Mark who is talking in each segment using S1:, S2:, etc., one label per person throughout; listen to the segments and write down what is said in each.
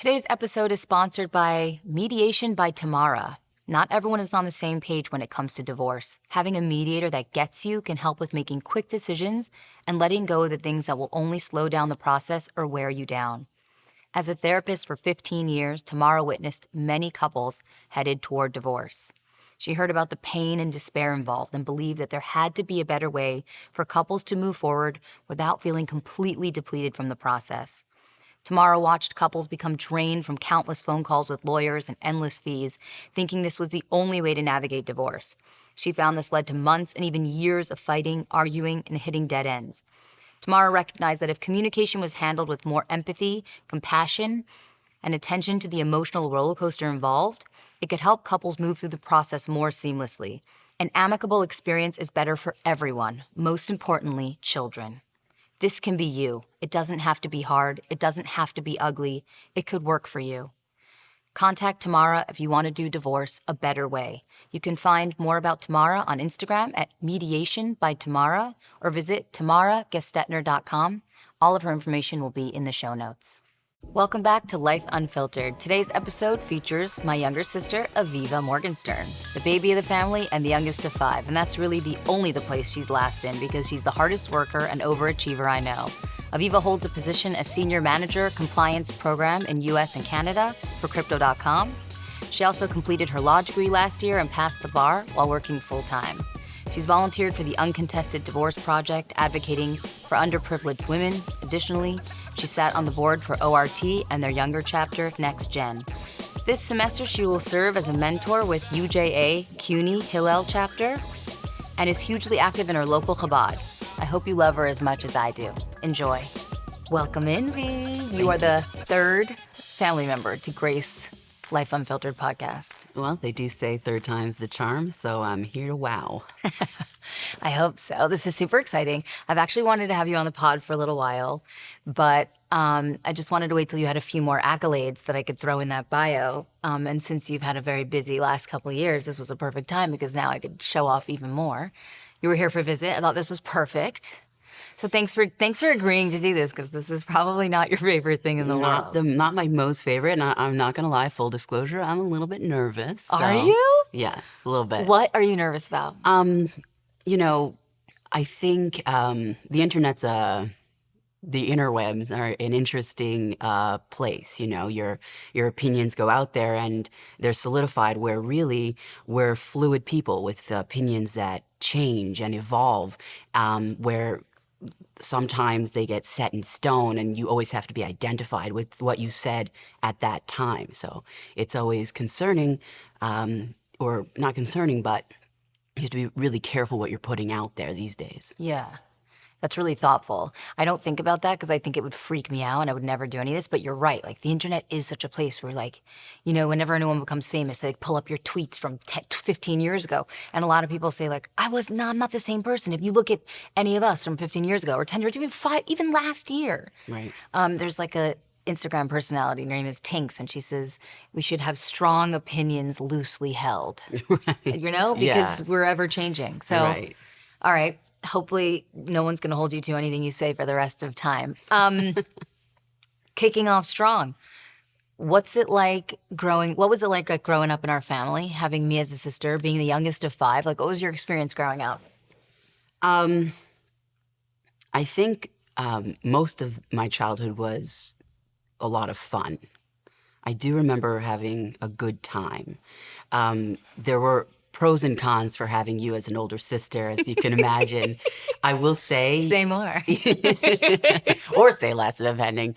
S1: Today's episode is sponsored by Mediation by Tamara. Not everyone is on the same page when it comes to divorce. Having a mediator that gets you can help with making quick decisions and letting go of the things that will only slow down the process or wear you down. As a therapist for 15 years, Tamara witnessed many couples headed toward divorce. She heard about the pain and despair involved and believed that there had to be a better way for couples to move forward without feeling completely depleted from the process. Tamara watched couples become drained from countless phone calls with lawyers and endless fees, thinking this was the only way to navigate divorce. She found this led to months and even years of fighting, arguing, and hitting dead ends. Tamara recognized that if communication was handled with more empathy, compassion, and attention to the emotional roller coaster involved, it could help couples move through the process more seamlessly. An amicable experience is better for everyone, most importantly, children. This can be you. It doesn't have to be hard. It doesn't have to be ugly. It could work for you. Contact Tamara if you want to do divorce a better way. You can find more about Tamara on Instagram at Mediation by Tamara or visit tamaragestetner.com. All of her information will be in the show notes. Welcome back to Life Unfiltered. Today's episode features my younger sister, Aviva Morgenstern, the baby of the family and the youngest of 5. And that's really the place she's last in because she's the hardest worker and overachiever I know. Aviva holds a position as Senior Manager, Compliance Program in US and Canada for Crypto.com. She also completed her law degree last year and passed the bar while working full-time. She's volunteered for the Uncontested Divorce Project, advocating for underprivileged women. Additionally, she sat on the board for ORT and their younger chapter, Next Gen. This semester, she will serve as a mentor with UJA CUNY-Hillel chapter and is hugely active in her local Chabad. I hope you love her as much as I do. Enjoy. Welcome in, V. You are the third family member to grace Life Unfiltered podcast.
S2: Well, they do say third time's the charm, so I'm here to wow.
S1: I hope so. This is super exciting. I've actually wanted to have you on the pod for a little while, but I just wanted to wait till you had a few more accolades that I could throw in that bio. And since you've had a very busy last couple of years, this was a perfect time because now I could show off even more. You were here for a visit. I thought this was perfect. So thanks for agreeing to do this because this is probably not your favorite thing in the world.
S2: Not my most favorite, and I'm not going to lie, full disclosure, I'm a little bit nervous.
S1: Are you?
S2: Yes, a little bit.
S1: What are you nervous about?
S2: I think the internet's the interwebs are an interesting place. You know, your opinions go out there and they're solidified where really we're fluid people with opinions that change and evolve, where sometimes they get set in stone and you always have to be identified with what you said at that time. So it's always concerning, or not concerning, but you have to be really careful what you're putting out there these days.
S1: Yeah. That's really thoughtful. I don't think about that because I think it would freak me out and I would never do any of this, but you're right. Like the internet is such a place where whenever anyone becomes famous, they pull up your tweets from 15 years ago. And a lot of people say I'm not the same person. If you look at any of us from 15 years ago or 10 years, even last year.
S2: Right.
S1: There's a Instagram personality, her name is Tinks, and she says we should have strong opinions loosely held.
S2: Right.
S1: Because we're ever changing. So,
S2: right.
S1: All right. Hopefully no one's going to hold you to anything you say for the rest of time. Kicking off strong. What was it like growing up in our family, having me as a sister, being the youngest of 5? What was your experience growing up?
S2: I think most of my childhood was a lot of fun. I do remember having a good time. There were pros and cons for having you as an older sister, as you can imagine. I will say...
S1: Say more.
S2: Or say less, depending.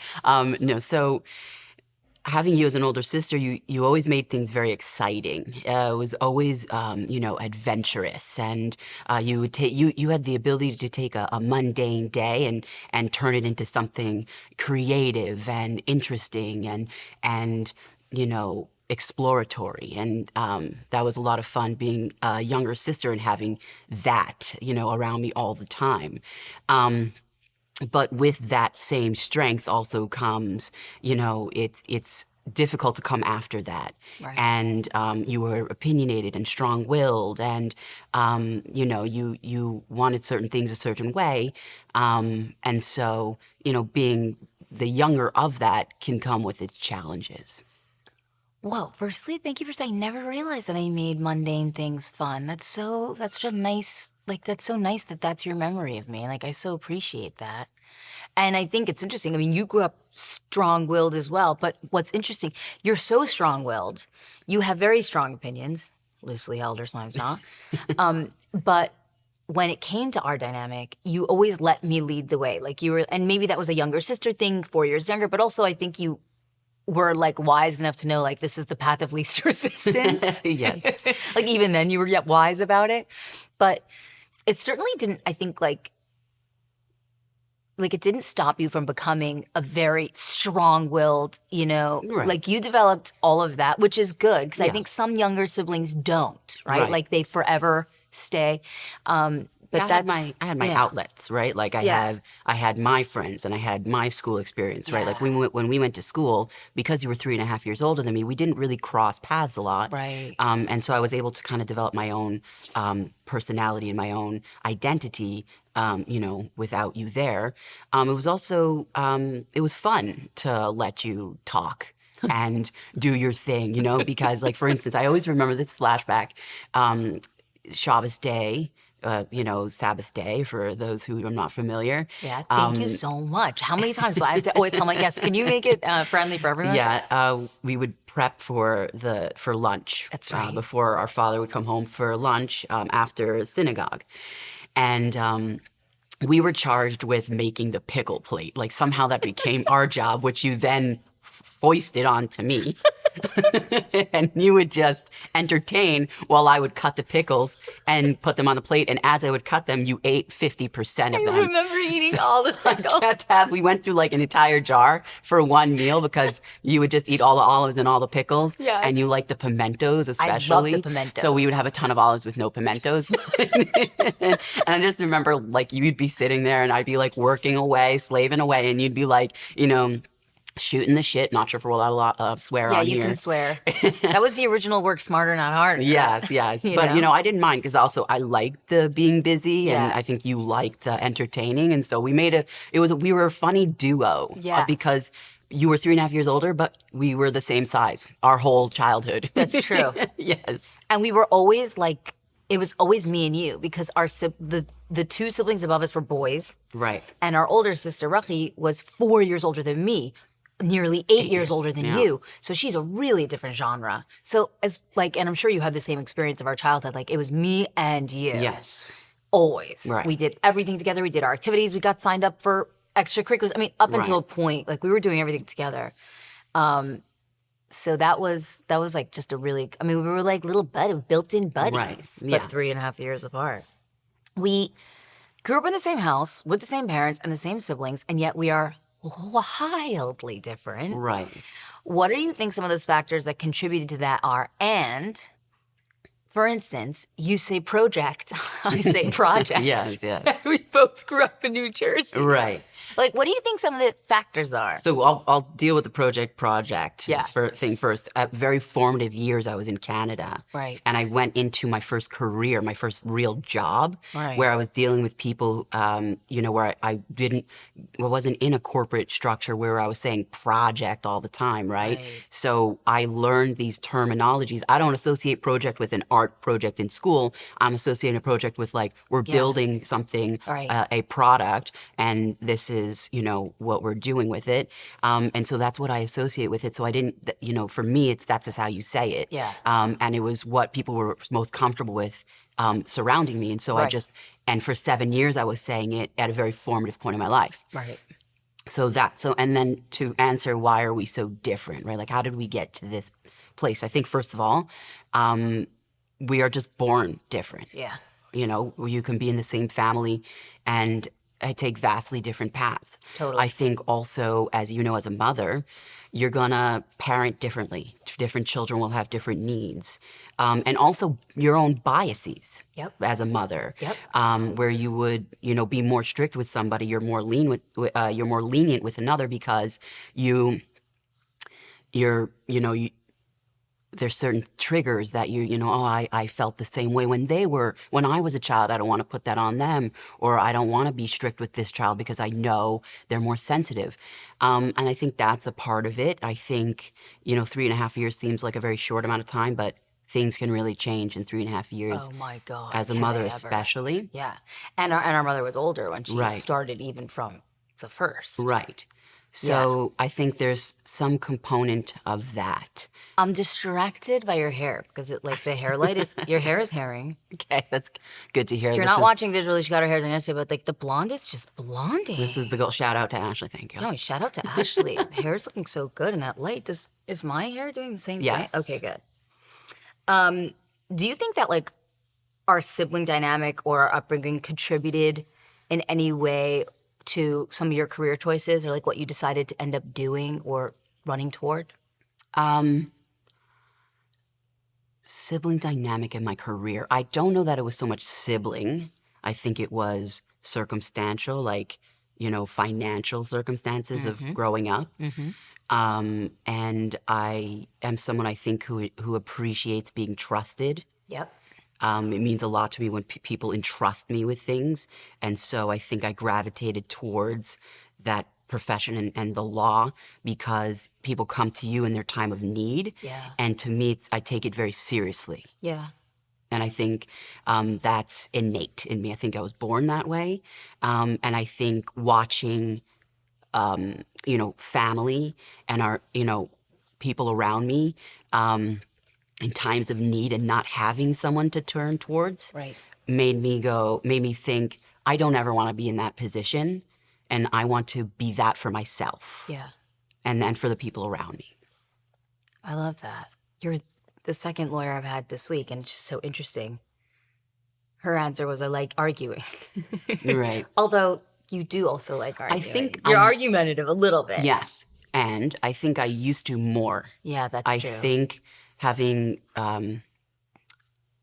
S2: So having you as an older sister, you always made things very exciting. It was always, adventurous. And you had the ability to take a mundane day and turn it into something creative and interesting and exploratory, and that was a lot of fun being a younger sister and having that around me all the time. But with that same strength also comes, it's difficult to come after that.
S1: Right.
S2: And you were opinionated and strong-willed, and you wanted certain things a certain way, and so being the younger of that can come with its challenges.
S1: Well, firstly, thank you for saying. Never realized that I made mundane things fun. That's such a nice, that's so nice that that's your memory of me. Like, I so appreciate that. And I think it's interesting. I mean, you grew up strong-willed as well, but what's interesting, you're so strong-willed. You have very strong opinions, loosely held or sometimes not. But when it came to our dynamic, you always let me lead the way. Like you were, and maybe that was a younger sister thing, 4 years younger, but also I think you were like wise enough to know like this is the path of least resistance.
S2: Yes.
S1: Like even then you were yet wise about it. But it certainly didn't, I think like it didn't stop you from becoming a very strong-willed,
S2: Right.
S1: like you developed all of that, which is good because I
S2: Yeah.
S1: think some younger siblings don't, right?
S2: Right.
S1: Like they forever stay. But
S2: I had my outlets, right? Like I had my friends and I had my school experience, right? Like when we went to school, because you were 3.5 years older than me, we didn't really cross paths a lot.
S1: Right.
S2: And so I was able to kind of develop my own personality and my own identity, without you there. It was also, it was fun to let you talk and do your thing, because like, for instance, I always remember this flashback, Shabbos day, Sabbath day, for those who are not familiar.
S1: Yeah, thank you so much. How many times do I have to always tell my guests, can you make it friendly for everyone?
S2: Yeah, we would prep for lunch.
S1: That's right.
S2: Before our father would come home for lunch after synagogue. And we were charged with making the pickle plate. Like somehow that became our job, which you then foisted onto me. And you would just entertain while I would cut the pickles and put them on the plate. And as I would cut them, you ate 50% of them.
S1: I remember eating all the pickles.
S2: We went through like an entire jar for one meal because you would just eat all the olives and all the pickles.
S1: Yes.
S2: And you like the pimentos especially.
S1: I love the pimento.
S2: So we would have a ton of olives with no pimentos. And I just remember like you'd be sitting there and I'd be like working away, slaving away, and you'd be like, shooting the shit. Not sure if we're allowed a lot of swear on here.
S1: Yeah, you can swear. That was the original work smarter, not harder.
S2: Yes. But, I didn't mind because also I liked the being busy and I think you liked the entertaining. And so we were a funny duo.
S1: Yeah.
S2: Because you were 3.5 years older, but we were the same size our whole childhood.
S1: That's true.
S2: Yes.
S1: And we were always like, it was always me and you because the two siblings above us were boys.
S2: Right.
S1: And our older sister, Rachi, was 4 years older than me. Nearly 8 years older than you. So she's a really different genre. So and I'm sure you had the same experience of our childhood. Like it was me and you.
S2: Yes.
S1: Always.
S2: Right.
S1: We did everything together. We did our activities. We got signed up for extracurriculars. I mean, up until a point, like we were doing everything together. So that was like just a really, we were like little built-in buddies,
S2: Right. Yeah.
S1: but 3.5 years apart. We grew up in the same house with the same parents and the same siblings, and yet we are wildly different.
S2: Right.
S1: What do you think some of those factors that contributed to that are? And for instance, you say project, I say project.
S2: Yes.
S1: We both grew up in New Jersey.
S2: Right.
S1: Like, what do you think some of the factors are?
S2: So I'll deal with the project
S1: Yeah.
S2: thing first. At very formative years, I was in Canada.
S1: Right.
S2: And I went into my first career, my first real job,
S1: Right.
S2: where I was dealing with people, where I wasn't in a corporate structure where I was saying project all the time, right? So I learned these terminologies. I don't associate project with an art project in school. I'm associating a project with like, we're building something,
S1: Right.
S2: a product, and this is, what we're doing with it. And so that's what I associate with it. So I didn't, for me, that's just how you say it.
S1: Yeah.
S2: And it was what people were most comfortable with surrounding me. And so
S1: Right.
S2: and for 7 years, I was saying it at a very formative point in my life.
S1: Right.
S2: And then to answer why are we so different, right? Like, how did we get to this place? I think, first of all, we are just born different.
S1: Yeah.
S2: You can be in the same family and I take vastly different paths.
S1: Totally.
S2: I think also, as as a mother, you're gonna parent differently. Different children will have different needs. And also your own biases.
S1: Yep.
S2: As a mother.
S1: Yep.
S2: Where you would, be more strict with somebody, you're more lenient with another because there's certain triggers that I felt the same way when I was a child. I don't want to put that on them, or I don't want to be strict with this child because I know they're more sensitive. And I think that's a part of it. I think, 3.5 years seems like a very short amount of time, but things can really change in 3.5 years.
S1: Oh my God.
S2: As a
S1: can
S2: mother,
S1: they ever?
S2: especially.
S1: Yeah. And our mother was older when she
S2: Right.
S1: started, even from the first.
S2: Right. So I think there's some component of that.
S1: I'm distracted by your hair because the hair light is, your hair is herring.
S2: Okay, that's good to hear.
S1: If you're
S2: This
S1: not
S2: is-
S1: watching visually, she got her hair done yesterday, but the blonde is just blonding.
S2: This is the goal. Shout out to Ashley. Thank you.
S1: No, shout out to Ashley. The hair's looking so good in that light. Is my hair doing the same
S2: Yes.
S1: thing? Okay, good. Do you think that our sibling dynamic or our upbringing contributed in any way to some of your career choices, or what you decided to end up doing or running toward?
S2: Sibling dynamic in my career. I don't know that it was so much sibling. I think it was circumstantial, financial circumstances of growing up. And I am someone, I think, who appreciates being trusted.
S1: Yep.
S2: It means a lot to me when people entrust me with things. And so I think I gravitated towards that profession and the law because people come to you in their time of need.
S1: Yeah.
S2: And to me, I take it very seriously.
S1: Yeah.
S2: And I think that's innate in me. I think I was born that way. And I think watching, family and our, people around me, in times of need and not having someone to turn towards,
S1: Right.
S2: made me think, I don't ever want to be in that position, and I want to be that for myself.
S1: Yeah.
S2: And then for the people around me.
S1: I love that. You're the second lawyer I've had this week, and it's just so interesting. Her answer was, I like arguing.
S2: Right.
S1: Although you do also like arguing.
S2: think
S1: you're
S2: I'm-
S1: argumentative a little bit.
S2: Yes. And I think I used to more.
S1: Yeah, that's
S2: I
S1: true.
S2: think having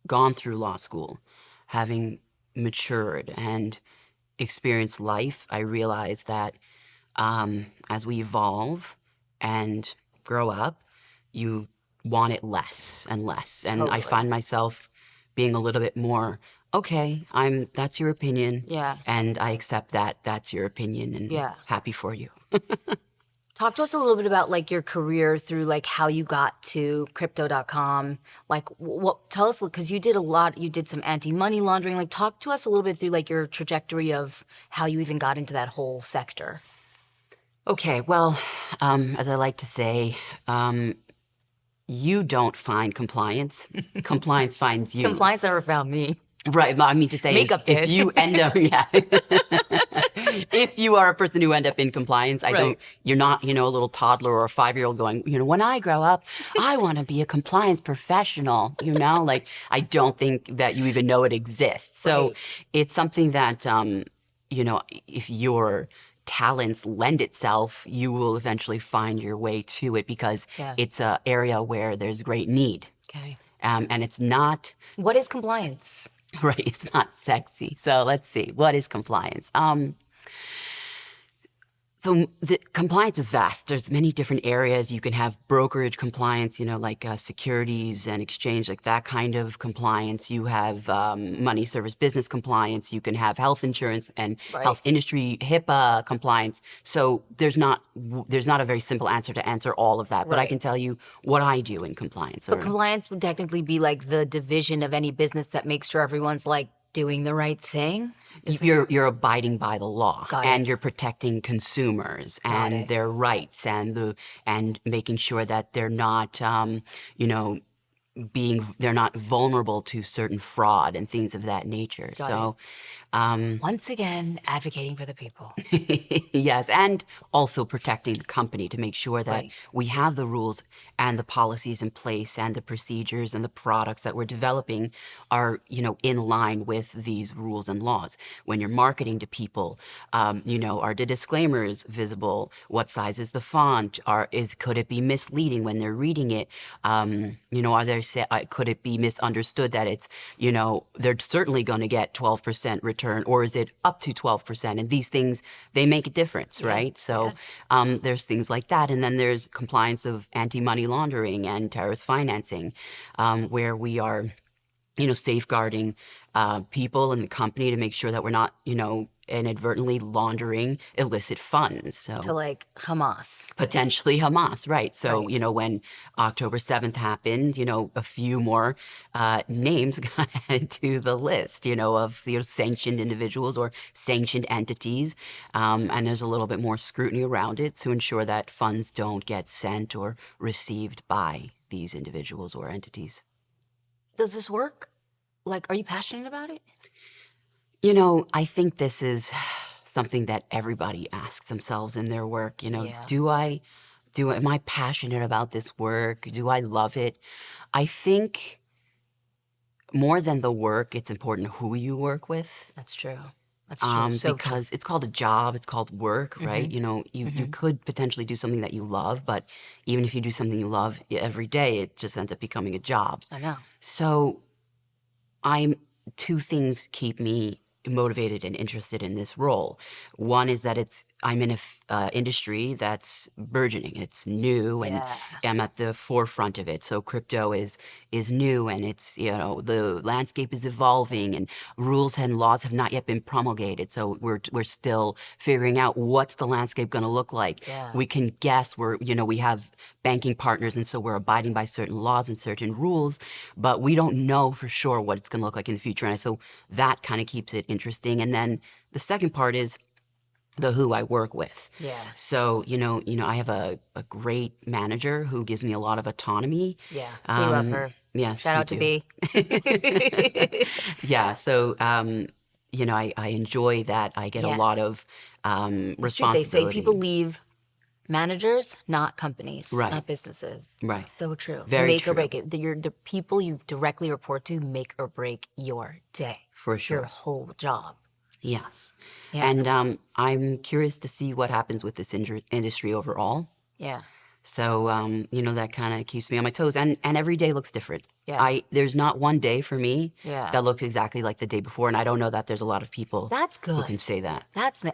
S2: gone through law school, having matured and experienced life, I realized that as we evolve and grow up, you want it less and less. And I
S1: Totally.
S2: find myself being a little bit more, okay, that's your opinion.
S1: Yeah.
S2: And I accept that that's your opinion and
S1: Yeah.
S2: happy for you.
S1: Talk to us a little bit about your career through how you got to crypto.com. Tell us, because you did a lot, you did some anti-money laundering. Talk to us a little bit through your trajectory of how you even got into that whole sector.
S2: Okay, well, as I like to say, you don't find compliance. Compliance finds you.
S1: Compliance never found me.
S2: Right, I mean to say,
S1: Makeup
S2: if
S1: did.
S2: you end up, yeah. If you are a person who end up in compliance, you're not, a little toddler or a 5-year-old going, when I grow up, I want to be a compliance professional, I don't think that you even know it exists. So
S1: Right.
S2: it's something that, if your talents lend itself, you will eventually find your way to it because
S1: Yeah.
S2: it's an area where there's great need.
S1: Okay.
S2: And it's not
S1: What is compliance?
S2: right. It's not sexy. So let's see. What is compliance? So the compliance is vast. There's many different areas. You can have brokerage compliance, securities and exchange, that kind of compliance. You have money service business compliance. You can have health insurance and
S1: Right.
S2: health industry HIPAA compliance. So there's not a very simple answer to answer all of that. But I
S1: Right.
S2: can tell you what I do in compliance.
S1: But compliance would technically be the division of any business that makes sure everyone's doing the right thing.
S2: You're abiding by the law,
S1: Got it.
S2: and you're protecting consumers and
S1: it.
S2: their rights, and making sure that they're not, they're not vulnerable to certain fraud and things of that nature.
S1: Got Once again, advocating for the people.
S2: Yes, and also protecting the company to make sure that
S1: Right.
S2: we have the rules and the policies in place and the procedures and the products that we're developing are, in line with these rules and laws. When you're marketing to people, are the disclaimers visible? What size is the font? Could it be misleading when they're reading it? Are there could it be misunderstood that it's, they're certainly going to get 12% return, or is it up to 12%? And these things, they make a difference, right? So there's things like that. And then there's compliance of anti-money laundering and terrorist financing, where we are, safeguarding people in the company to make sure that we're not, inadvertently laundering illicit funds. So
S1: To like Hamas.
S2: potentially Hamas, right? So,
S1: Right.
S2: when October 7th happened, a few more names got added to the list, of sanctioned individuals or sanctioned entities. And there's a little bit more scrutiny around it to ensure that funds don't get sent or received by these individuals or entities.
S1: Does this work? Like, are you passionate about it?
S2: I think this is something that everybody asks themselves in their work.
S1: Yeah.
S2: Am I passionate about this work? Do I love it? I think more than the work, it's important who you work with.
S1: That's true. That's true. So true.
S2: Because it's called a job, it's called work, right? You could potentially do something that you love, but even if you do something you love every day, it just ends up becoming a job.
S1: I know.
S2: So two things keep me motivated and interested in this role. One is that I'm in a industry that's burgeoning. It's new, and
S1: Yeah.
S2: I'm at the forefront of it. So crypto is new, and it's the landscape is evolving, and rules and laws have not yet been promulgated. So we're still figuring out what's the landscape going to look like.
S1: Yeah.
S2: We can guess. We have banking partners, and so we're abiding by certain laws and certain rules, but we don't know for sure what it's going to look like in the future. And so that kind of keeps it interesting. And then the second part is the who I work with.
S1: Yeah.
S2: So, I have a great manager who gives me a lot of autonomy.
S1: Yeah. We love her.
S2: Yes.
S1: Shout
S2: we
S1: out to
S2: do.
S1: B.
S2: Yeah. So, I enjoy that. I get a
S1: Yeah.
S2: lot of
S1: It's true.
S2: responsibility.
S1: They say people leave managers, not companies,
S2: Right.
S1: not businesses.
S2: Right.
S1: So true.
S2: Very
S1: Make or
S2: true.
S1: break it. The people you directly report to make or break your day.
S2: For sure.
S1: Your whole job.
S2: Yes.
S1: Yeah.
S2: And I'm curious to see what happens with this industry overall.
S1: Yeah.
S2: So, that kind of keeps me on my toes. And every day looks different.
S1: Yeah.
S2: There's not one day for me
S1: Yeah.
S2: that looks exactly like the day before. And I don't know that there's a lot of people
S1: That's good.
S2: who can say that.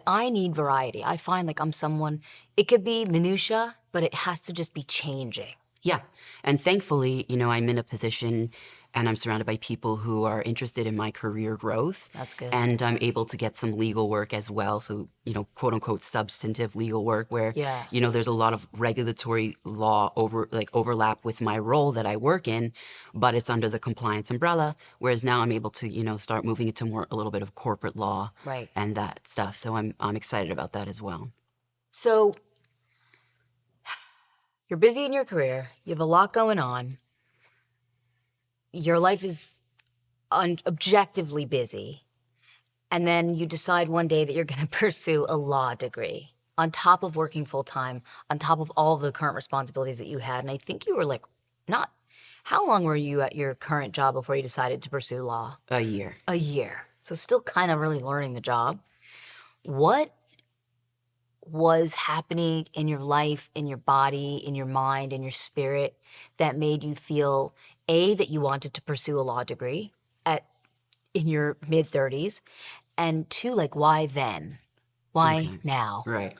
S1: I need variety. I find like I'm someone, it could be minutia, but it has to just be changing.
S2: Yeah. And thankfully, I'm in a position and I'm surrounded by people who are interested in my career growth.
S1: That's good.
S2: And I'm able to get some legal work as well. So, quote unquote, substantive legal work where,
S1: Yeah.
S2: there's a lot of regulatory law overlap with my role that I work in, but it's under the compliance umbrella. Whereas now I'm able to, start moving into a little bit of corporate law.
S1: Right.
S2: And that stuff. So I'm excited about that as well.
S1: So you're busy in your career. You have a lot going on. Your life is objectively busy. And then you decide one day that you're going to pursue a law degree on top of working full time, on top of all the current responsibilities that you had. And I think you were like, how long were you at your current job before you decided to pursue law?
S2: A year.
S1: A year. So still kind of really learning the job. What was happening in your life, in your body, in your mind, in your spirit that made you feel, A, that you wanted to pursue a law degree in your mid-30s, and 2, like, why then? Why now?
S2: Right.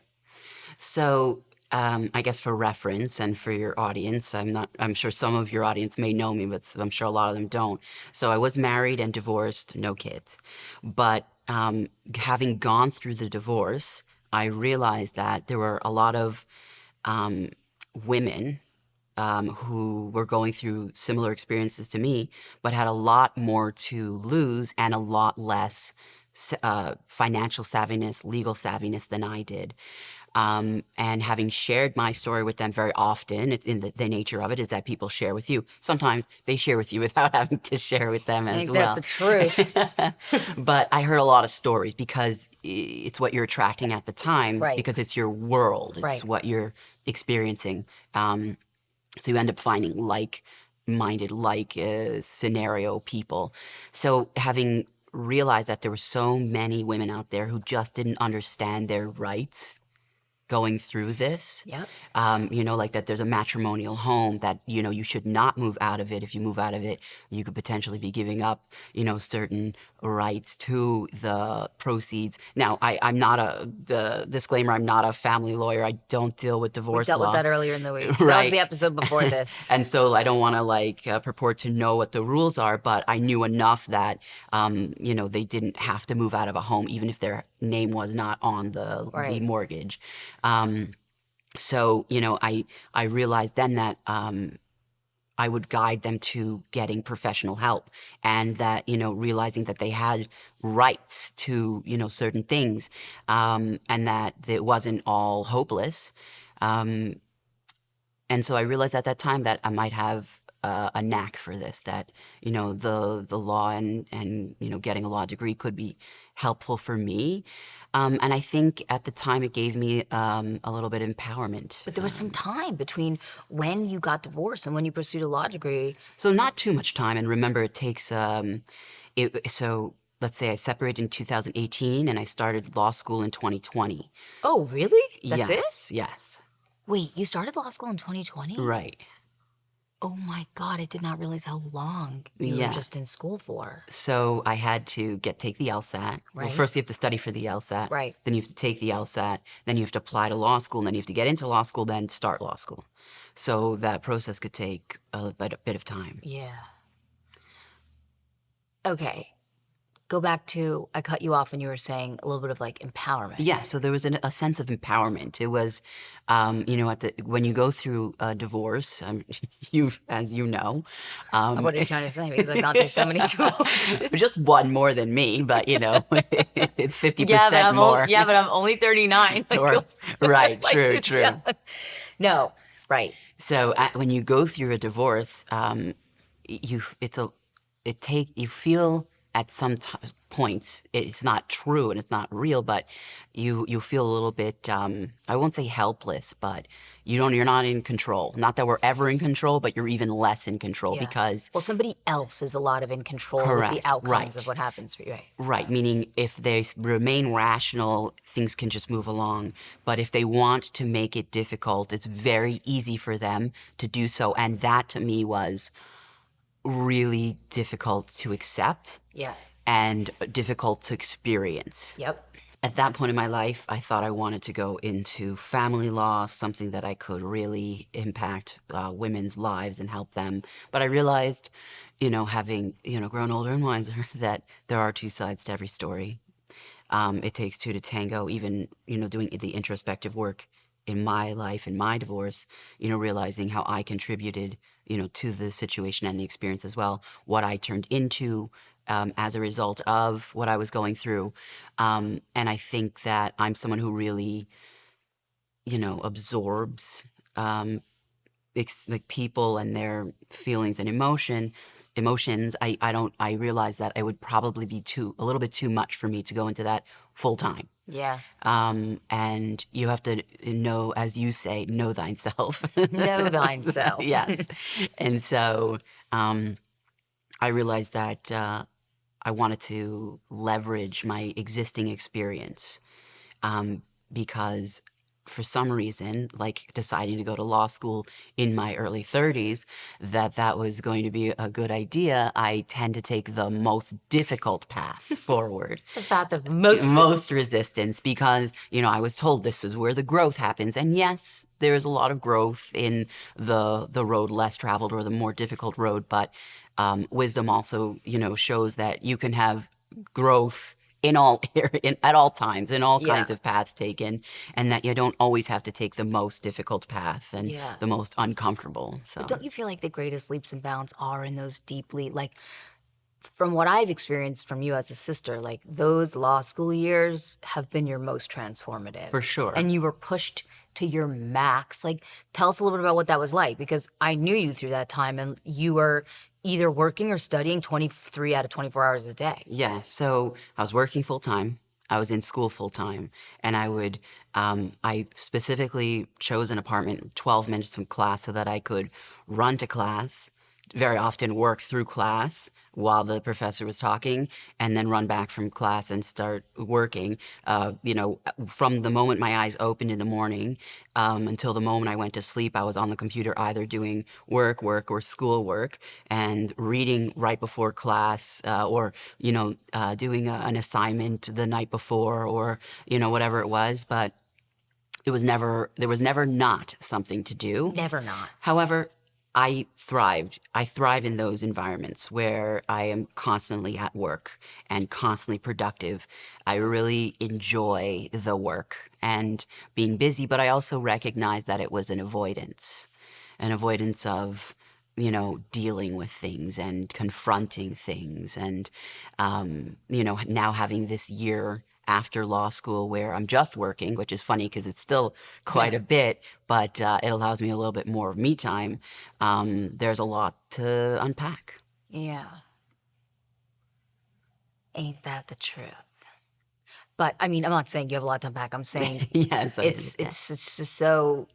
S2: So, I guess for reference and for your audience, I'm sure some of your audience may know me, but I'm sure a lot of them don't. So I was married and divorced, no kids. But having gone through the divorce, I realized that there were a lot of women who were going through similar experiences to me, but had a lot more to lose and a lot less financial savviness, legal savviness than I did. And having shared my story with them very often, in the nature of it is that people share with you. Sometimes they share with you without having to share with them as
S1: Ain't
S2: well.
S1: that the truth?
S2: But I heard a lot of stories because it's what you're attracting at the time,
S1: Right.
S2: because it's your world. It's
S1: Right.
S2: what you're experiencing. So you end up finding like-minded, scenario people. So having realized that there were so many women out there who just didn't understand their rights, going through this.
S1: Yep.
S2: Like that there's a matrimonial home that, you should not move out of it. If you move out of it, you could potentially be giving up, certain rights to the proceeds. Now, I'm not the disclaimer, I'm not a family lawyer. I don't deal with
S1: We
S2: divorce
S1: dealt with
S2: law.
S1: that earlier in the week.
S2: Right.
S1: That was the episode before this.
S2: And so I don't want to purport to know what the rules are, but I knew enough that, they didn't have to move out of a home, even if their name was not on the
S1: Right.
S2: mortgage. So, I realized then that I would guide them to getting professional help, and that, realizing that they had rights to, certain things, and that it wasn't all hopeless. And so I realized at that time that I might have a knack for this, that, the law and getting a law degree could be helpful for me. And I think at the time it gave me a little bit of empowerment.
S1: But there was some time between when you got divorced and when you pursued a law degree.
S2: So not too much time. And remember, it takes, so let's say I separated in 2018 and I started law school in 2020.
S1: Oh, really? That's it?
S2: Yes.
S1: Wait, you started law school in 2020?
S2: Right.
S1: Oh my God, I did not realize how long you were just in school for.
S2: So I had to take the LSAT. Well,
S1: Right.
S2: first you have to study for the LSAT.
S1: Right.
S2: Then you have to take the LSAT. Then you have to apply to law school. And then you have to get into law school, then start law school. So that process could take a bit of time.
S1: Yeah. Okay. Go back to, I cut you off when you were saying a little bit of like empowerment.
S2: Yeah, so there was a sense of empowerment. It was, when you go through a divorce, as you know.
S1: What are you trying to say? Because I've gone through so many divorces.
S2: Just one more than me, but, it's 50%
S1: Yeah, but
S2: more.
S1: but I'm only 39.
S2: Right,
S1: Like,
S2: true.
S1: yeah. No, right.
S2: So when you go through a divorce, you feel at some points it's not true and it's not real, but you feel a little bit, I won't say helpless, but you're not in control. Not that we're ever in control, but you're even less in control.
S1: Yeah.
S2: Because
S1: Well, somebody else is a lot of in control
S2: Correct,
S1: with the outcomes
S2: right.
S1: of what happens for you. Right.
S2: Right, meaning if they remain rational, things can just move along. But if they want to make it difficult, it's very easy for them to do so. And that to me was really difficult to accept.
S1: Yeah.
S2: And difficult to experience.
S1: Yep.
S2: At that point in my life, I thought I wanted to go into family law, something that I could really impact women's lives and help them. But I realized, having, grown older and wiser, that there are two sides to every story. It takes two to tango, even, doing the introspective work in my life, in my divorce, realizing how I contributed, to the situation and the experience as well, what I turned into as a result of what I was going through. And I think that I'm someone who really, absorbs like people and their feelings and emotions. I realize that it would probably be a little bit too much for me to go into that full time.
S1: Yeah.
S2: And you have to know, as you say, know thyself.
S1: Know thyself.
S2: Yes. And so I realized that I wanted to leverage my existing experience, because for some reason, like deciding to go to law school in my early 30s, that was going to be a good idea. I tend to take the most difficult path forward.
S1: The path of most
S2: resistance, because, I was told this is where the growth happens. And yes, there is a lot of growth in the road less traveled, or the more difficult road. But wisdom also, shows that you can have growth at all times, in all kinds of paths taken, and that you don't always have to take the most difficult path and the most uncomfortable. So,
S1: But don't you feel like the greatest leaps and bounds are in those deeply, like, from what I've experienced from you as a sister, like those law school years have been your most transformative.
S2: For sure.
S1: And you were pushed to your max. Like, tell us a little bit about what that was like, because I knew you through that time and you were either working or studying 23 out of 24 hours a day.
S2: Yeah, so I was working full time. I was in school full time, and I specifically chose an apartment 12 minutes from class so that I could run to class, very often work through class while the professor was talking, and then run back from class and start working. From the moment my eyes opened in the morning until the moment I went to sleep, I was on the computer either doing work, or schoolwork, and reading right before class, or doing an assignment the night before, or whatever it was. But there was never not something to do.
S1: Never not.
S2: However, I thrived. I thrive in those environments where I am constantly at work and constantly productive. I really enjoy the work and being busy, but I also recognize that it was an avoidance of, dealing with things and confronting things. And, now having this year after law school where I'm just working, which is funny because it's still quite a bit, but it allows me a little bit more of me time. There's a lot to unpack.
S1: Yeah. Ain't that the truth? But I mean, I'm not saying you have a lot to unpack. I'm saying
S2: Yes,
S1: it's just so,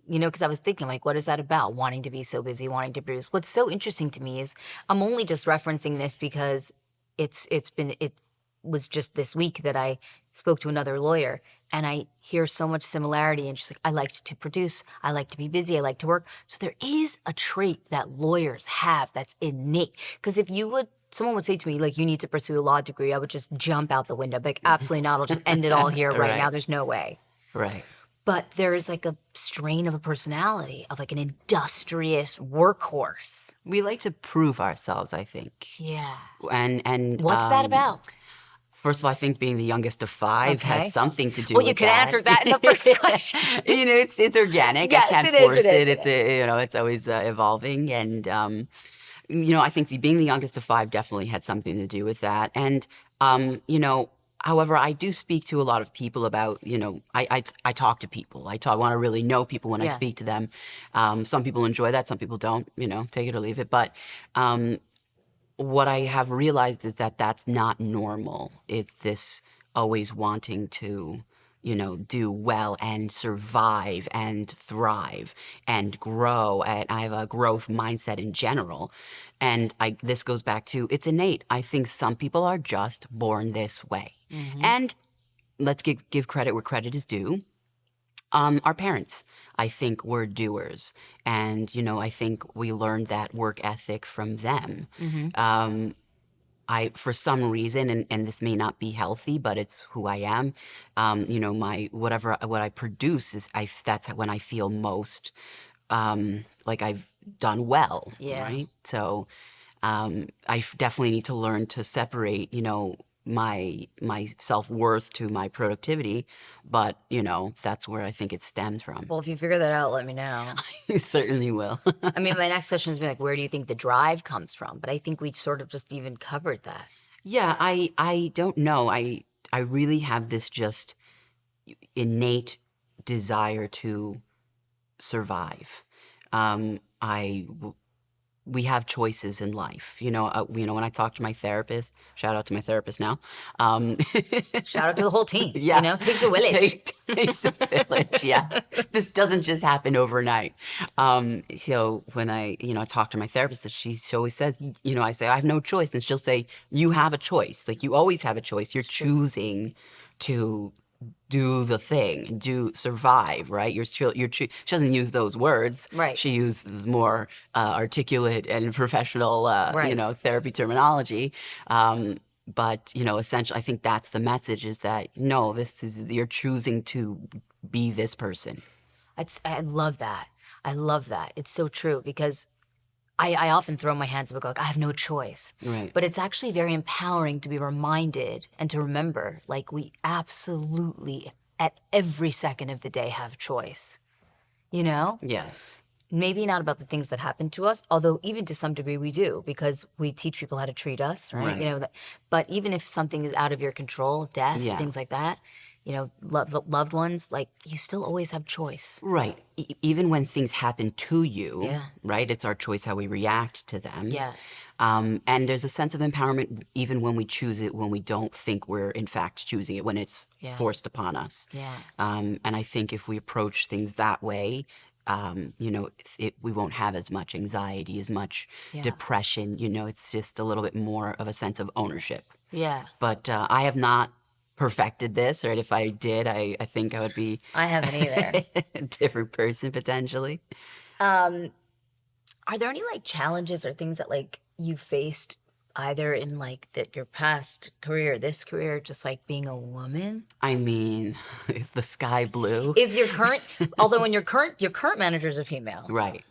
S1: because I was thinking, like, what is that about? Wanting to be so busy, wanting to produce. What's so interesting to me is I'm only just referencing this because it was just this week that I spoke to another lawyer, and I hear so much similarity. And she's like, I like to produce, I like to be busy, I like to work. So there is a trait that lawyers have that's innate. Because if someone would say to me, like, you need to pursue a law degree, I would just jump out the window, like, absolutely not. I'll just end it all here right now. There's no way.
S2: Right.
S1: But there is like a strain of a personality of like an industrious workhorse.
S2: We like to prove ourselves, I think.
S1: Yeah.
S2: And
S1: What's that about?
S2: First of all, I think being the youngest of five has something to do with that.
S1: Well, you could answer that in the first question.
S2: It's organic.
S1: Yes,
S2: I can't force it. It's always evolving. And, I think being the youngest of five definitely had something to do with that. And, however, I do speak to a lot of people about, I talk to people. I want to really know people when I speak to them. Some people enjoy that. Some people don't, take it or leave it. But what I have realized is that that's not normal. It's this always wanting to, do well and survive and thrive and grow. And I have a growth mindset in general. And this goes back to, it's innate. I think some people are just born this way. Mm-hmm. And let's give credit where credit is due. Our parents, I think, were doers. And, I think we learned that work ethic from them. Mm-hmm. For some reason, and this may not be healthy, but it's who I am. What I produce that's when I feel most like I've done well.
S1: Yeah.
S2: Right. So I definitely need to learn to separate, my self-worth to my productivity, but that's where I think it stems from.
S1: Well, if you figure that out, let me know.
S2: I certainly will.
S1: I mean, my next question is like, where do you think the drive comes from? But I think we sort of just even covered that.
S2: Yeah, I don't know. I really have this just innate desire to survive. We have choices in life. When I talk to my therapist, shout out to my therapist now.
S1: Shout out to the whole team.
S2: Yeah.
S1: Takes a village.
S2: Takes a village, yes. This doesn't just happen overnight. So when I talk to my therapist, she always says, I say, I have no choice. And she'll say, you have a choice. Like, you always have a choice. You're choosing to do the thing, survive, right? She doesn't use those words.
S1: Right.
S2: She uses more articulate and professional,
S1: right.
S2: Therapy terminology. But, essentially, I think that's the message is that, no, you're choosing to be this person.
S1: I love that. I love that. It's so true because I often throw my hands up and go, like, I have no choice.
S2: Right.
S1: But it's actually very empowering to be reminded and to remember, like, we absolutely, at every second of the day, have choice.
S2: Yes.
S1: Maybe not about the things that happen to us, although even to some degree we do, because we teach people how to treat us, right? But even if something is out of your control, death, things like that, loved ones, like, you still always have choice.
S2: Right. Even when things happen to you,
S1: Yeah.
S2: right? It's our choice how we react to them.
S1: Yeah.
S2: And there's a sense of empowerment even when we choose it, when we don't think we're in fact choosing it, when it's forced upon us.
S1: Yeah.
S2: And I think if we approach things that way, we won't have as much anxiety, as much
S1: Yeah.
S2: depression. It's just a little bit more of a sense of ownership.
S1: Yeah.
S2: But I have not perfected this, right? If I did, I think I would be
S1: I haven't either.
S2: a different person potentially.
S1: Are there any like challenges or things that like you faced either in like your past career, this career, just like being a woman?
S2: I mean, is the sky blue?
S1: Is your current, although when your current manager is a female.
S2: Right.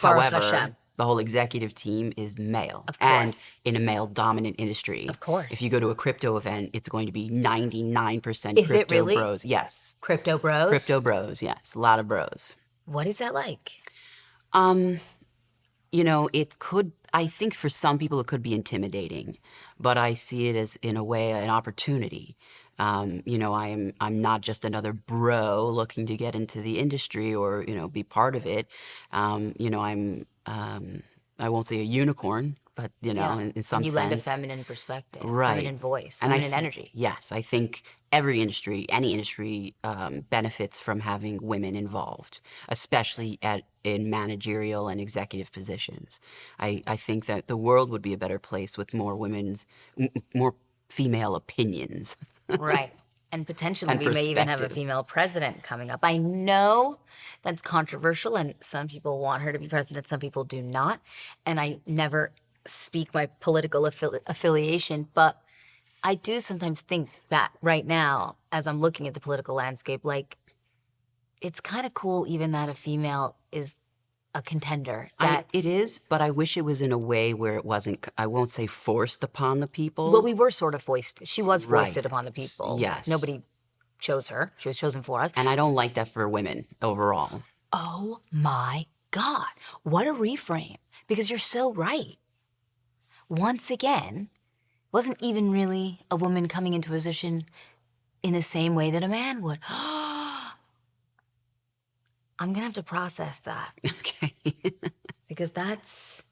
S1: Baruch
S2: However,
S1: Hashem.
S2: the whole executive team is male.
S1: Of
S2: And
S1: course.
S2: in a male-dominant industry.
S1: Of course.
S2: If you go to a crypto event, it's going to be 99%
S1: Is it
S2: crypto
S1: really?
S2: bros. Yes.
S1: Crypto bros?
S2: Crypto bros, yes. A lot of bros.
S1: What is that like?
S2: I think for some people it could be intimidating, but I see it as, in a way, an opportunity. I'm not just another bro looking to get into the industry or, be part of it. I won't say a unicorn, but, in some
S1: And you
S2: sense.
S1: lend a feminine perspective,
S2: Right.
S1: feminine voice,
S2: And
S1: feminine energy.
S2: Yes, I think every industry, any industry, benefits from having women involved, especially in managerial and executive positions. I think that the world would be a better place with more more female opinions.
S1: Right. And potentially
S2: And
S1: we may even have a
S2: perspective.
S1: female president coming up. I know that's controversial and some people want her to be president, some people do not. And I never speak my political affiliation, but I do sometimes think back right now as I'm looking at the political landscape, like it's kind of cool even that a female is a contender.
S2: It is, but I wish it was in a way where it wasn't, I won't say forced upon the people.
S1: Well, we were sort of foisted. She was foisted
S2: Right.
S1: upon the people.
S2: Yes.
S1: Nobody chose her. She was chosen for us.
S2: And I don't like that for women overall.
S1: Oh my God, what a reframe. Because you're so right. Once again, wasn't even really a woman coming into a position in the same way that a man would. I'm gonna have to process that
S2: Okay.
S1: because that's,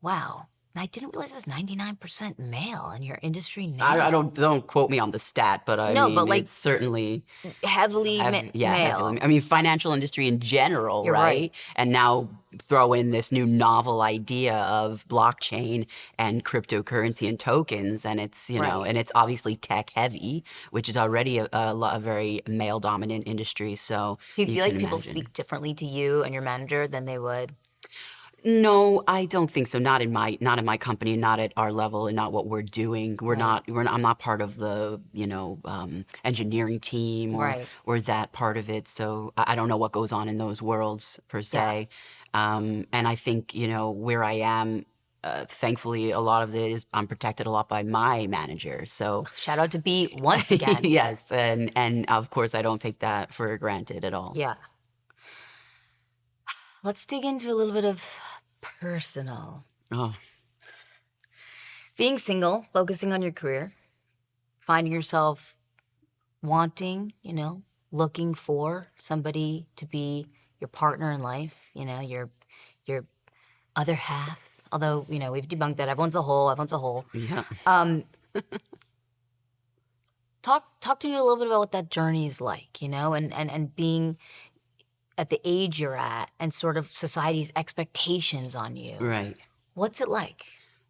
S1: wow. I didn't realize it was 99% male in your industry now.
S2: I don't quote me on the stat, but I
S1: No,
S2: mean,
S1: but, like,
S2: it's certainly
S1: Heavily male.
S2: heavily. I mean, financial industry in general,
S1: You're right.
S2: And now throw in this new novel idea of blockchain and cryptocurrency and tokens, and it's
S1: Right.
S2: and it's obviously tech heavy, which is already a very male dominant industry. So
S1: Do you feel like
S2: can
S1: people
S2: imagine.
S1: speak differently to you and your manager than they would?
S2: No, I don't think so. Not in my company, not at our level, and not what we're doing. I'm not part of the engineering team
S1: Right.
S2: or that part of it. So I don't know what goes on in those worlds per se. And I think where I am. Thankfully, a lot of it is I'm protected a lot by my manager. So
S1: Shout out to B once again.
S2: yes, and of course I don't take that for granted at all.
S1: Yeah. Let's dig into a little bit of personal.
S2: Oh,
S1: Being single, focusing on your career, finding yourself wanting, looking for somebody to be your partner in life, your other half. Although, we've debunked that. Everyone's a whole, everyone's a whole.
S2: yeah.
S1: Talk to me a little bit about what that journey is like, and being at the age you're at and sort of society's expectations on you.
S2: Right.
S1: What's it like?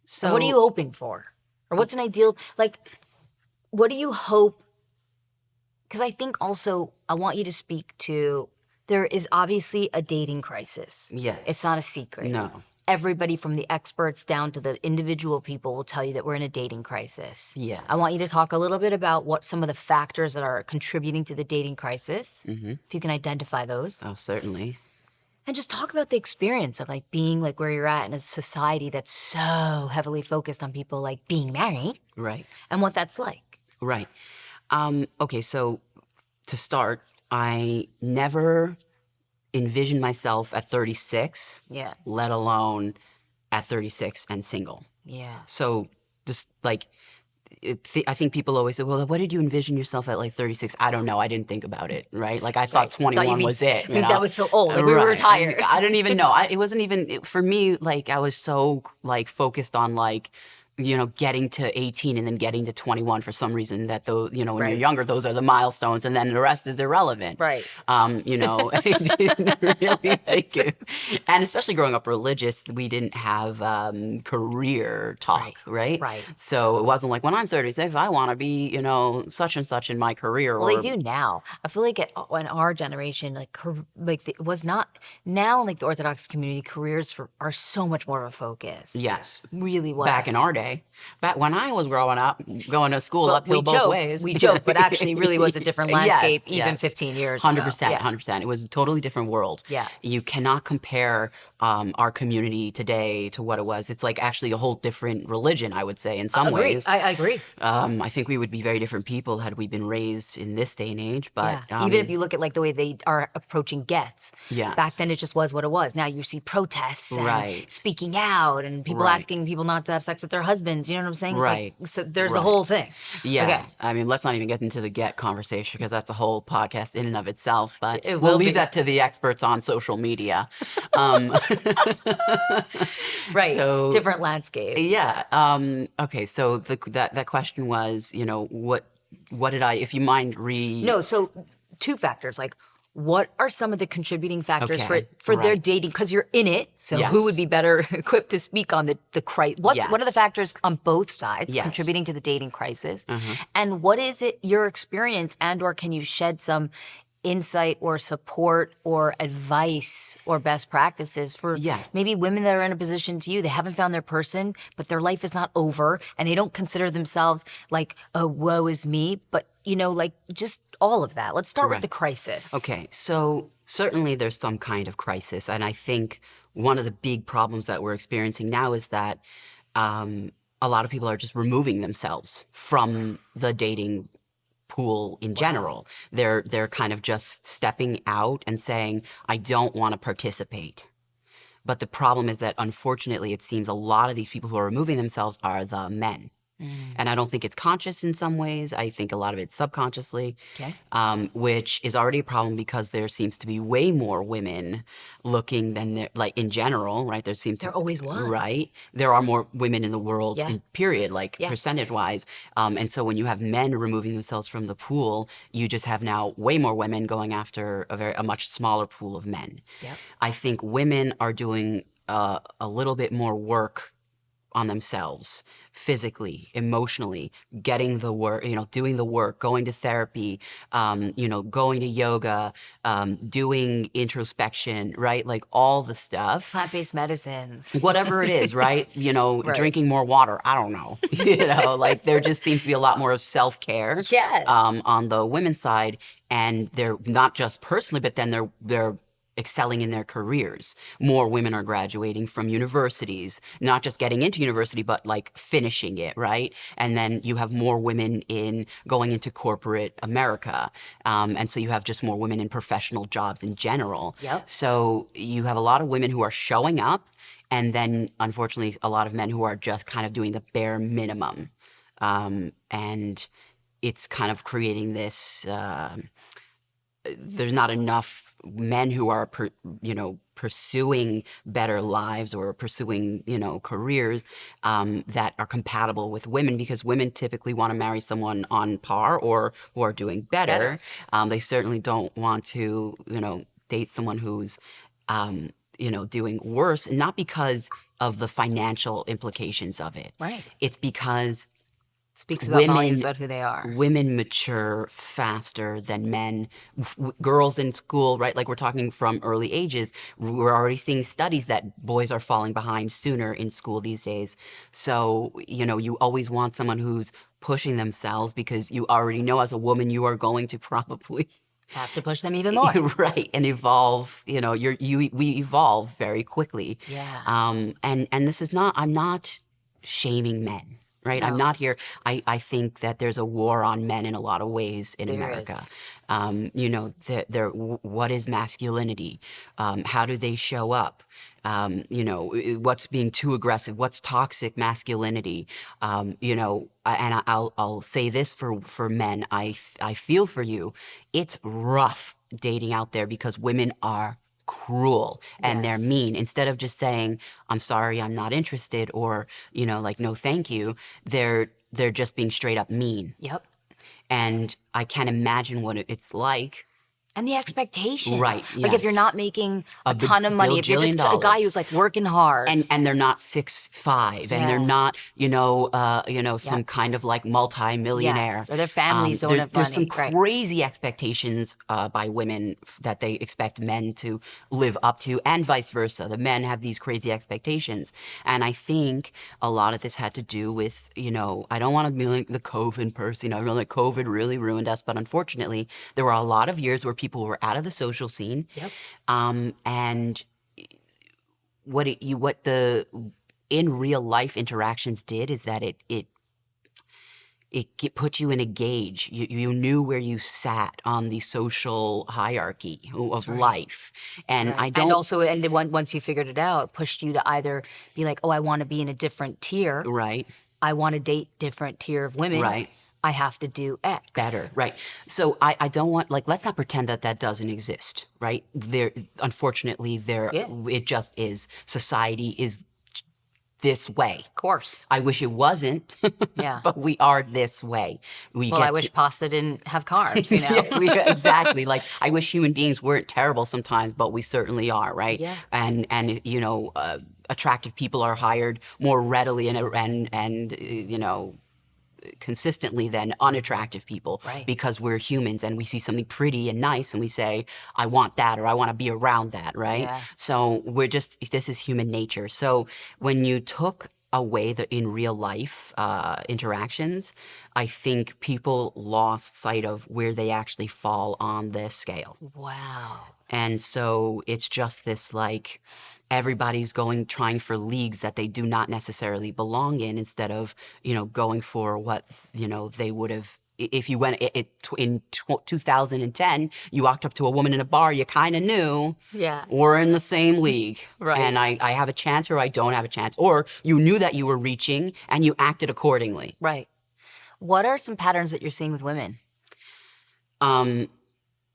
S2: So
S1: And what are you hoping for? Or what's an ideal, like, what do you hope? Because I think also I want you to speak to, there is obviously a dating crisis.
S2: Yes.
S1: It's not a secret.
S2: No.
S1: Everybody from the experts down to the individual people will tell you that we're in a dating crisis.
S2: Yes.
S1: I want you to talk a little bit about what some of the factors that are contributing to the dating crisis, if you can identify those.
S2: Oh, certainly.
S1: And just talk about the experience of like being like where you're at in a society that's so heavily focused on people like being married
S2: Right.
S1: and what that's like.
S2: Right. Okay, so to start, I never envisioned myself at 36,
S1: Yeah.
S2: let alone at 36 and single.
S1: Yeah.
S2: So just like, I think people always say, well, what did you envision yourself at like 36? I don't know. I didn't think about it, right? Like I thought 21 was it.
S1: Maybe that was so old. Like we were
S2: Right.
S1: retired.
S2: I didn't even know. It wasn't even, for me, like I was so like focused on like getting to 18 and then getting to 21 for some reason that those, when you're
S1: Right.
S2: younger, those are the milestones, and then the rest is irrelevant.
S1: Right.
S2: I didn't really think it. And especially growing up religious, we didn't have career talk, right?
S1: Right.
S2: So it wasn't like, when I'm 36, I want to be, such and such in my career.
S1: Well, they do now. I feel like in our generation, it was not now. Like the Orthodox community, careers are so much more of a focus.
S2: Yes.
S1: Really was.
S2: Back in our day, back when I was growing up, going to school
S1: But
S2: uphill both ways.
S1: We joke, but actually, really was a different landscape
S2: Yes,
S1: even
S2: yes.
S1: 15 years ago.
S2: 100%,
S1: Yeah.
S2: 100%. It was a totally different world.
S1: Yeah.
S2: You cannot compare our community today to what it was. It's like actually a whole different religion, I would say, in some
S1: Agree.
S2: ways.
S1: I agree.
S2: I think we would be very different people had we been raised in this day and age. But
S1: Yeah. Even if you look at like the way they are approaching gets.
S2: Yes.
S1: Back then, it just was what it was. Now you see protests and
S2: Right.
S1: speaking out and people
S2: Right.
S1: asking people not to have sex with their husbands. You know what I'm saying?
S2: Right.
S1: Like, so there's a
S2: Right.
S1: whole thing.
S2: Yeah.
S1: Okay.
S2: I mean, let's not even get into the get conversation because that's a whole podcast in and of itself. But
S1: It
S2: we'll
S1: will
S2: leave
S1: be.
S2: that to the experts on social media. Um,
S1: Right.
S2: So
S1: Different landscape.
S2: yeah. Okay. So that question was, what did I? If you mind
S1: No, so two factors. Like, what are some of the contributing factors
S2: Okay,
S1: for their
S2: right.
S1: dating? Because you're in it, so
S2: Yes.
S1: who would be better equipped to speak on the crisis? What are the
S2: Yes.
S1: factors on both sides
S2: Yes.
S1: contributing to the dating crisis?
S2: Uh-huh.
S1: And what is it your experience, and or can you shed some insight or support or advice or best practices for
S2: Yeah.
S1: maybe women that are in a position to you, they haven't found their person, but their life is not over, and they don't consider themselves like, oh, woe is me, but like just all of that. Let's start with
S2: Right.
S1: the crisis.
S2: Okay, so certainly there's some kind of crisis, and I think one of the big problems that we're experiencing now is that a lot of people are just removing themselves from the dating pool in general. They're kind of just stepping out and saying, I don't want to participate. But the problem is that unfortunately, it seems a lot of these people who are removing themselves are the men. And I don't think it's conscious in some ways. I think a lot of it's subconsciously,
S1: Okay.
S2: which is already a problem because there seems to be way more women looking than there, like in general, right?
S1: There always was.
S2: Right? There are more women in the world,
S1: Yeah.
S2: period, like
S1: Yeah.
S2: percentage-wise. And so when you have men removing themselves from the pool, you just have now way more women going after a much smaller pool of men.
S1: Yep.
S2: I think women are doing a little bit more work on themselves physically, emotionally, getting the work, doing the work, going to therapy, going to yoga, doing introspection, right? Like all the stuff.
S1: Plant-based medicines.
S2: Whatever it is, right?
S1: Right.
S2: Drinking more water. I don't know. Like there just seems to be a lot more of self-care
S1: Yes.
S2: on the women's side. And they're not just personally, but then they're excelling in their careers. More women are graduating from universities, not just getting into university, but like finishing it, right? And then you have more women in going into corporate America. And so you have just more women in professional jobs in general.
S1: Yep.
S2: So you have a lot of women who are showing up, and then unfortunately a lot of men who are just kind of doing the bare minimum. And it's kind of creating this, there's not enough men who are pursuing better lives or pursuing careers that are compatible with women, because women typically want to marry someone on par or who are doing better. They certainly don't want to date someone who's doing worse, not because of the financial implications of it.
S1: Right.
S2: It's because
S1: Speaks about volumes about who they are.
S2: women mature faster than men. Girls in school, right? Like we're talking from early ages. We're already seeing studies that boys are falling behind sooner in school these days. So, you always want someone who's pushing themselves because you already know as a woman you are going to probably
S1: Have to push them even more.
S2: right, and evolve. We evolve very quickly.
S1: Yeah.
S2: And this is not. I'm not shaming men. Right,
S1: No.
S2: I'm not here. I think that there's a war on men in a lot of ways in
S1: There
S2: America.
S1: is.
S2: What is masculinity? How do they show up? What's being too aggressive? What's toxic masculinity? And I'll say this for men. I feel for you. It's rough dating out there because women are cruel and they're
S1: Yes.
S2: mean. Instead of just saying, I'm sorry, I'm not interested, or, like, no, thank you, they're just being straight up mean.
S1: Yep.
S2: And I can't imagine what it's like.
S1: And the expectations.
S2: Right,
S1: Like if you're
S2: yes.
S1: not making a
S2: A
S1: ton of money, if you're just a guy
S2: bajillion
S1: who's like working hard.
S2: and they're not 6'5", and they're
S1: Yeah.
S2: not, some kind of like multi-millionaire.
S1: Yes, or their families don't have
S2: There's some
S1: money. Right.
S2: crazy expectations by women that they expect men to live up to, and vice versa. The men have these crazy expectations. And I think a lot of this had to do with, I don't want to be like the COVID person. I feel like COVID really ruined us. But unfortunately, there were a lot of years where people were out of the social scene.
S1: Yep.
S2: And what the in real life interactions did is that it put you in a gauge. You knew where you sat on the social hierarchy of life, and
S1: Right.
S2: I don't.
S1: And also, once you figured it out, it pushed you to either be like, oh, I want to be in a different tier.
S2: Right.
S1: I want to date different tier of women.
S2: Right.
S1: I have to do X.
S2: Better, right. So I don't want, like, let's not pretend that doesn't exist, right? Unfortunately, it just is. Society is this way.
S1: Of course.
S2: I wish it wasn't,
S1: Yeah.
S2: but we are this way.
S1: I wish pasta didn't have carbs,
S2: Yes, exactly. Like, I wish human beings weren't terrible sometimes, but we certainly are, right?
S1: Yeah.
S2: And attractive people are hired more readily and consistently than unattractive people,
S1: Right.
S2: because we're humans and we see something pretty and nice and we say, I want that, or I want to be around that, right?
S1: Yeah.
S2: So this is human nature. So when you took away the in real life interactions, I think people lost sight of where they actually fall on the scale.
S1: Wow.
S2: And so it's just this, like, everybody's trying for leagues that they do not necessarily belong in, instead of, going for what, they would have. If you went in 2010, you walked up to a woman in a bar, you kind of knew,
S1: Yeah.
S2: we're in the same league.
S1: Right.
S2: And I have a chance, or I don't have a chance. Or you knew that you were reaching and you acted accordingly.
S1: Right. What are some patterns that you're seeing with women?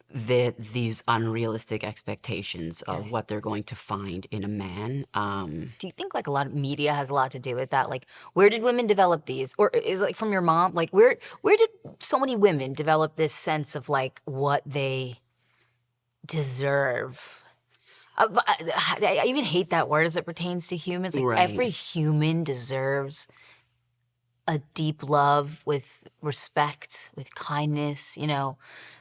S2: These unrealistic expectations of what they're going to find in a man.
S1: Do you think like a lot of media has a lot to do with that? Like, where did women develop these? Or is it like from your mom? Like, where did so many women develop this sense of like what they deserve? I even hate that word as it pertains to humans. Like,
S2: Right.
S1: every human deserves a deep love with respect, with kindness,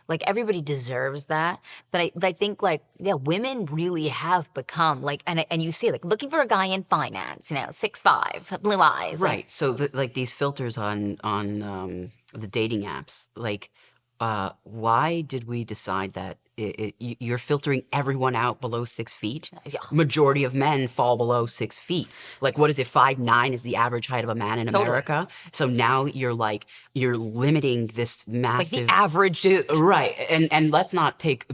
S1: like everybody deserves that. But I think like, yeah, women really have become like, and you see like looking for a guy in finance, 6'5", blue eyes. like-
S2: Right. So like these filters on the dating apps, like, why did we decide that you're filtering everyone out below 6 feet?
S1: Yeah.
S2: Majority of men fall below 6 feet. Like, what is it? 5'9" is the average height of a man in
S1: Totally.
S2: America. So now you're limiting this
S1: like
S2: massive.
S1: the average dude.
S2: Right, and let's not take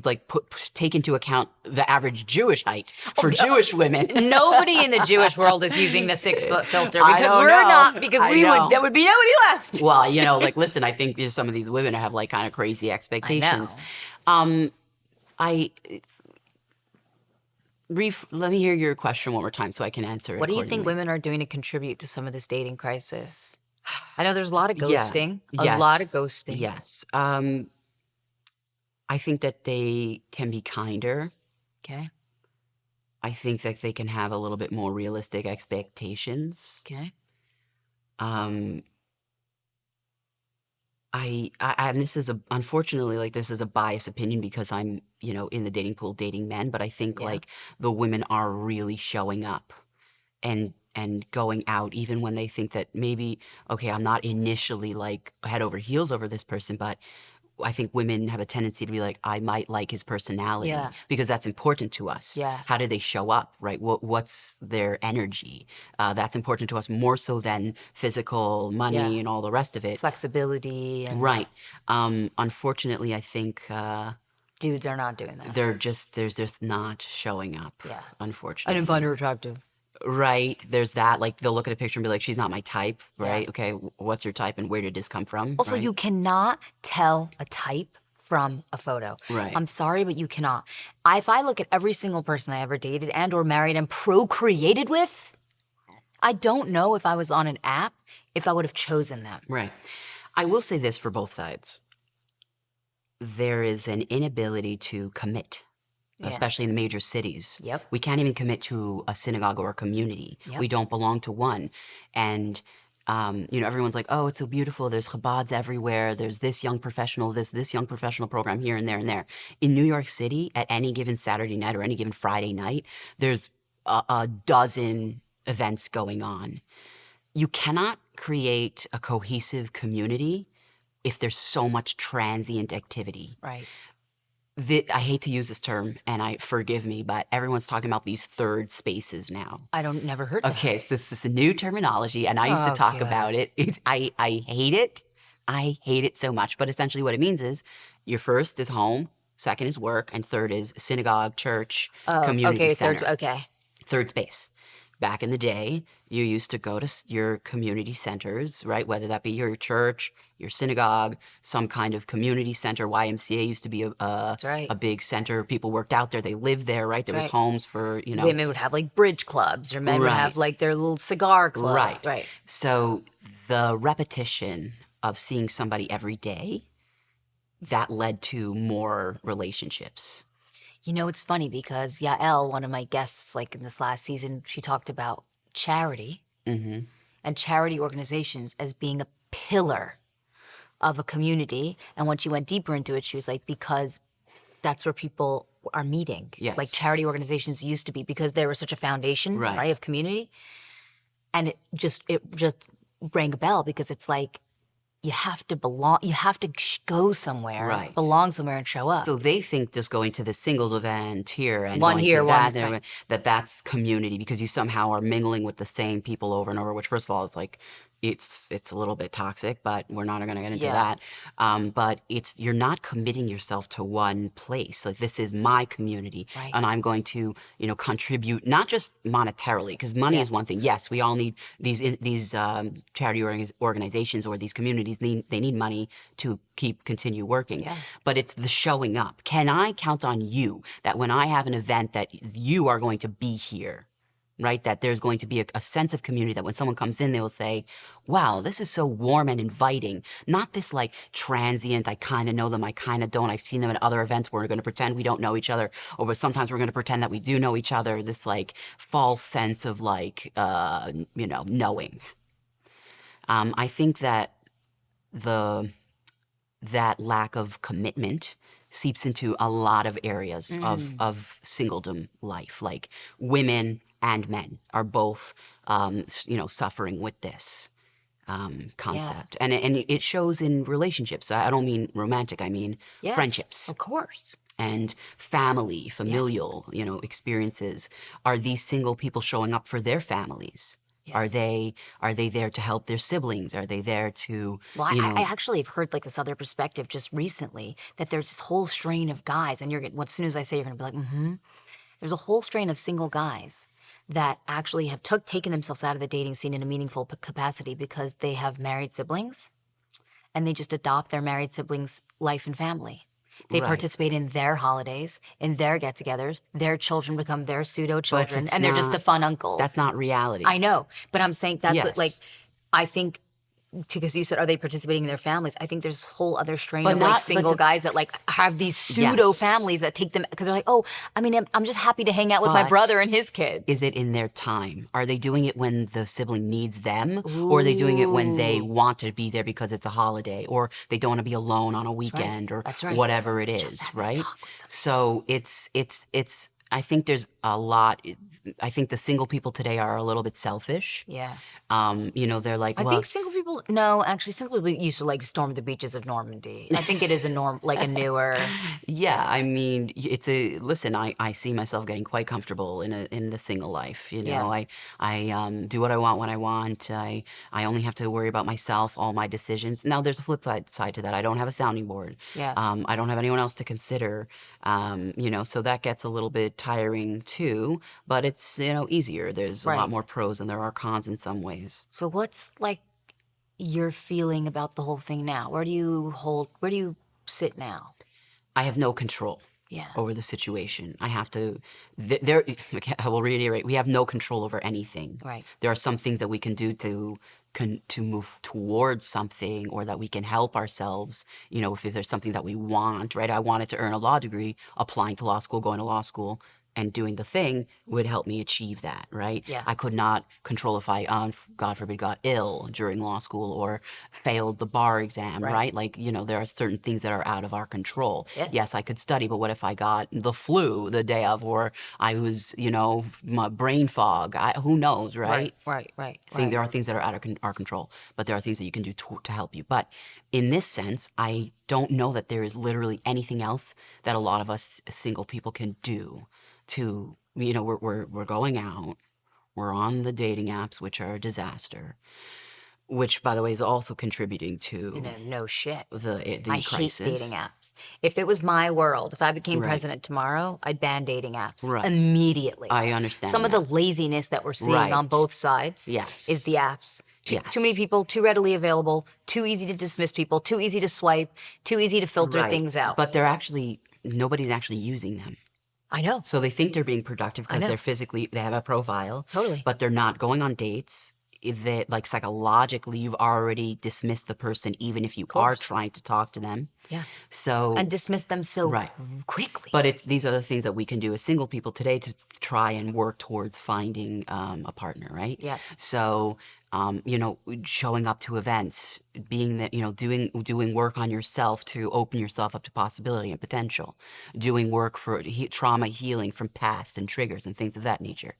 S2: into account the average Jewish height for Jewish women.
S1: Nobody in the Jewish world is using the 6-foot filter
S2: I
S1: because
S2: don't
S1: we're
S2: know.
S1: not, because
S2: I know.
S1: there would be nobody left.
S2: Well, like, listen, I think some of these women have like kind of crazy expectations. Let me hear your question one more time so I can answer it.
S1: What do you think
S2: accordingly.
S1: women are doing to contribute to some of this dating crisis? I know there's a lot of
S2: Yeah.
S1: ghosting.
S2: Yes.
S1: A lot of ghosting.
S2: Yes. I think that they can be kinder.
S1: Okay.
S2: I think that they can have a little bit more realistic expectations.
S1: Okay.
S2: And this is unfortunately, like, this is a biased opinion because I'm, in the dating pool dating men, but I think
S1: Yeah.
S2: like the women are really showing up and going out, even when they think that maybe, okay, I'm not initially like head over heels over this person, but I think women have a tendency to be like, I might like his personality,
S1: Yeah.
S2: because that's important to us.
S1: Yeah.
S2: How do they show up, right? What's their energy? That's important to us more so than physical, money,
S1: Yeah.
S2: and all the rest of it.
S1: Flexibility and
S2: Right. Unfortunately, I think
S1: dudes are not doing that.
S2: they're just not showing up.
S1: Yeah.
S2: Unfortunately.
S1: I didn't find her attractive.
S2: Right. There's that. Like, they'll look at a picture and be like, she's not my type, right?
S1: Yeah.
S2: Okay, what's your type and where did this come from?
S1: Also,
S2: right?
S1: you cannot tell a type from a photo.
S2: Right.
S1: I'm sorry, but you cannot. If I look at every single person I ever dated and or married and procreated with, I don't know if I was on an app if I would have chosen them.
S2: Right. I will say this for both sides. There is an inability to commit,
S1: Yeah.
S2: especially in major cities.
S1: Yep.
S2: We can't even commit to a synagogue or a community.
S1: Yep.
S2: We don't belong to one. And, everyone's like, oh, it's so beautiful. There's Chabads everywhere. There's this young professional, this young professional program here and there and there. In New York City, at any given Saturday night or any given Friday night, there's a dozen events going on. You cannot create a cohesive community if there's so much transient activity.
S1: Right.
S2: I hate to use this term, and forgive me, but everyone's talking about these third spaces now.
S1: Never heard of
S2: Okay,
S1: that.
S2: so this is a new terminology, and I used to
S1: Oh,
S2: talk
S1: God.
S2: about it. I hate it. I hate it so much. But essentially what it means is your first is home, second is work, and third is synagogue, church, community
S1: Okay,
S2: center.
S1: okay.
S2: Third space. Back in the day, you used to go to your community centers, right? Whether that be your church, your synagogue, some kind of community center. YMCA used to be
S1: That's right.
S2: a big center. People worked out there. They lived there, right? There was
S1: right.
S2: homes for,
S1: Women would have like bridge clubs, or men would have
S2: Right.
S1: like their little cigar clubs.
S2: Right.
S1: Right.
S2: So the repetition of seeing somebody every day, that led to more relationships.
S1: You know, it's funny because Yael, one of my guests, like in this last season, she talked about charity
S2: Mm-hmm.
S1: and charity organizations as being a pillar of a community. And when she went deeper into it, she was like, because that's where people are meeting.
S2: Yes.
S1: Like charity organizations used to be, because they were such a foundation,
S2: Right.
S1: right, of community. And it just rang a bell, because it's like, you have to belong, you have to go somewhere,
S2: Right.
S1: belong somewhere and show up.
S2: So they think just going to the singles event here and
S1: One
S2: going
S1: here,
S2: to
S1: one-
S2: that, there,
S1: right.
S2: that's community, because you somehow are mingling with the same people over and over, which first of all is like, it's a little bit toxic, but we're not going to get into
S1: Yeah.
S2: that. But you're not committing yourself to one place. Like, this is my community,
S1: Right.
S2: and I'm going to, contribute, not just monetarily, because money
S1: Yeah.
S2: is one thing. Yes, we all need these charity organizations or these communities. They need money to continue working.
S1: Yeah.
S2: But it's the showing up. Can I count on you that when I have an event that you are going to be here, right? That there's going to be a sense of community, that when someone comes in, they will say, wow, this is so warm and inviting. Not this like transient, I kind of know them, I kind of don't. I've seen them at other events where we're going to pretend we don't know each other, or sometimes we're going to pretend that we do know each other. This like false sense of like, knowing. I think that that lack of commitment seeps into a lot of areas of singledom life. Like, women and men are both, suffering with this concept. And it shows in relationships. I don't mean romantic, I mean
S1: Yeah.
S2: friendships
S1: Of course.
S2: and family, familial, experiences. Are these single people showing up for their families?
S1: Yeah.
S2: Are they there to help their siblings? Are they there to,
S1: Well, I actually have heard like this other perspective just recently, that there's this whole strain of guys, and as soon as I say, you're gonna be like, mm-hmm. There's a whole strain of single guys that actually have taken themselves out of the dating scene in a meaningful capacity, because they have married siblings, and they just adopt their married siblings' life and family. They
S2: Right.
S1: participate in their holidays, in their get-togethers. Their children become their pseudo-children,
S2: it's
S1: and they're just the
S2: not-
S1: fun uncles.
S2: that's not reality.
S1: I know, but I'm saying that's what,
S2: Yes.
S1: like, I think, because you said, are they participating in their families? I think there's a whole other strain
S2: But
S1: of
S2: not-
S1: like
S2: but
S1: single
S2: the-
S1: guys that like have these pseudo
S2: Yes.
S1: families that take them, because they're like, oh, I mean, I'm just happy to hang out with my
S2: But
S1: brother and his kids.
S2: Is it in their time? Are they doing it when the sibling needs them? Or are they doing it when they want to be there because it's a holiday, or they don't want to be alone on a weekend, or
S1: That's right.
S2: whatever it
S1: Just
S2: is,
S1: had this
S2: right?
S1: talk with someone.
S2: So it's I think there's a lot. I think the single people today are a little bit selfish.
S1: Yeah.
S2: They're like,
S1: I
S2: well,
S1: think single people, no, actually, single people used to like storm the beaches of Normandy. I think it is a newer.
S2: yeah, I mean, listen, I see myself getting quite comfortable in the single life.
S1: Yeah.
S2: I do what I want when I want. I only have to worry about myself, all my decisions. Now, there's a flip side to that. I don't have a sounding board.
S1: Yeah.
S2: I don't have anyone else to consider. So that gets a little bit tiring too. But it's easier. There's a
S1: Right.
S2: lot more pros than there are cons in some ways.
S1: So what's like your feeling about the whole thing now? Where do you sit now?
S2: I have no control
S1: Yeah.
S2: over the situation. I have to, there, I will reiterate, we have no control over anything.
S1: Right.
S2: There are some things that we can do to move towards something, or that we can help ourselves, if there's something that we want, right? I wanted to earn a law degree. Applying to law school, going to law school, and doing the thing would help me achieve that, right?
S1: Yeah.
S2: I could not control if I, God forbid, got ill during law school or failed the bar exam, right? Like, there are certain things that are out of our control.
S1: Yeah.
S2: Yes, I could study, but what if I got the flu the day of, or I was, my brain fog? Who knows, right?
S1: Right.
S2: I think there are things that are out of our control, but there are things that you can do to help you. But in this sense, I don't know that there is literally anything else that a lot of us single people can do to, we're going out, we're on the dating apps, which are a disaster, which, by the way, is also contributing to
S1: No shit.
S2: the
S1: I
S2: crisis.
S1: hate dating apps. If it was my world, if I became
S2: Right.
S1: president tomorrow, I'd ban dating apps
S2: Right.
S1: immediately.
S2: I understand
S1: Some of
S2: that.
S1: the laziness that we're seeing
S2: Right.
S1: on both sides
S2: Yes.
S1: is the apps.
S2: Yes.
S1: Too many people, too readily available, too easy to dismiss people, too easy to swipe, too easy to filter
S2: Right.
S1: things out.
S2: But nobody's actually using them.
S1: I know.
S2: So they think they're being productive because
S1: know.
S2: they have a profile.
S1: Totally.
S2: But they're not going on dates. That, like, psychologically, you've already dismissed the person, even if you are trying to talk to them.
S1: Yeah.
S2: So
S1: And dismiss them so quickly.
S2: But these are the things that we can do as single people today to try and work towards finding a partner, right?
S1: Yeah.
S2: So, showing up to events, being that, doing work on yourself to open yourself up to possibility and potential, doing work for trauma healing from past and triggers and things of that nature.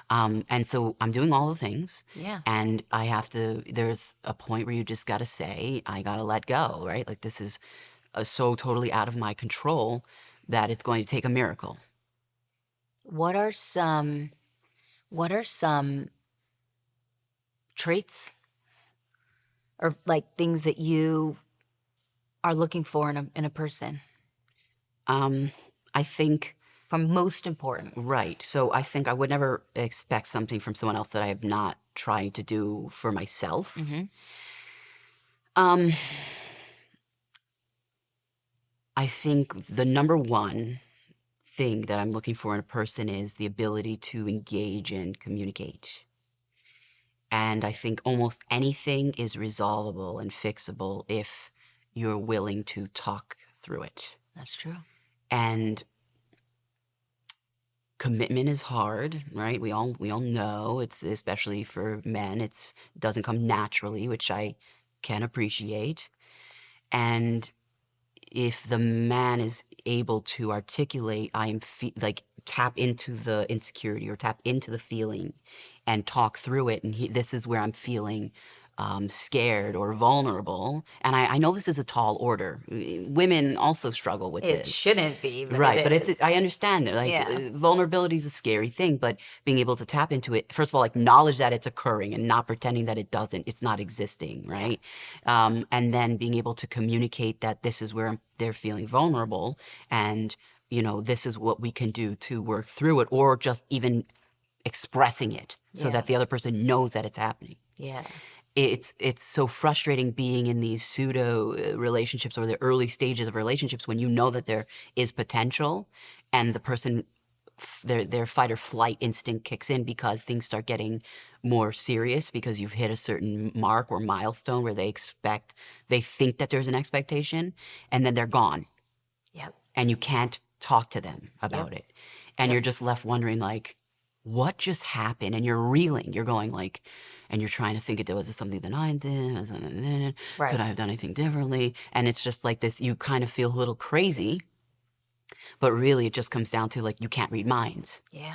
S2: And so I'm doing all the things.
S1: Yeah.
S2: And there's a point where you just got to say, I got to let go, right? Like, this is so totally out of my control that it's going to take a miracle.
S1: What are some traits or like things that you are looking for in a person?
S2: I think,
S1: From most important.
S2: right. So I think I would never expect something from someone else that I have not tried to do for myself. I think the number one thing that I'm looking for in a person is the ability to engage and communicate. And I think almost anything is resolvable and fixable if you're willing to talk through it.
S1: That's true.
S2: And commitment is hard, right? We all know, it's especially for men, it doesn't come naturally, which I can appreciate. And if the man is able to articulate, tap into the insecurity or tap into the feeling and talk through it, and this is where I'm feeling scared or vulnerable. And I know this is a tall order. Women also struggle with
S1: It
S2: this.
S1: shouldn't be, but
S2: Right,
S1: it
S2: but
S1: is.
S2: I understand it. Like,
S1: Yeah.
S2: vulnerability is a scary thing, but being able to tap into it, first of all, acknowledge that it's occurring and not pretending that it's not existing, right? And then being able to communicate that this is where they're feeling vulnerable, and this is what we can do to work through it, or just even expressing it so that the other person knows that it's happening.
S1: Yeah.
S2: It's so frustrating being in these pseudo relationships or the early stages of relationships when you know that there is potential, and the person, their fight or flight instinct kicks in because things start getting more serious because you've hit a certain mark or milestone where they think that there's an expectation, and then they're gone.
S1: Yep.
S2: And you can't talk to them about it. And you're just left wondering, like, what just happened? And you're reeling. You're going, like, and you're trying to think, was it something that I did?
S1: Right.
S2: Could I have done anything differently? And it's just like this, you kind of feel a little crazy, but really it just comes down to, like, you can't read minds.
S1: Yeah.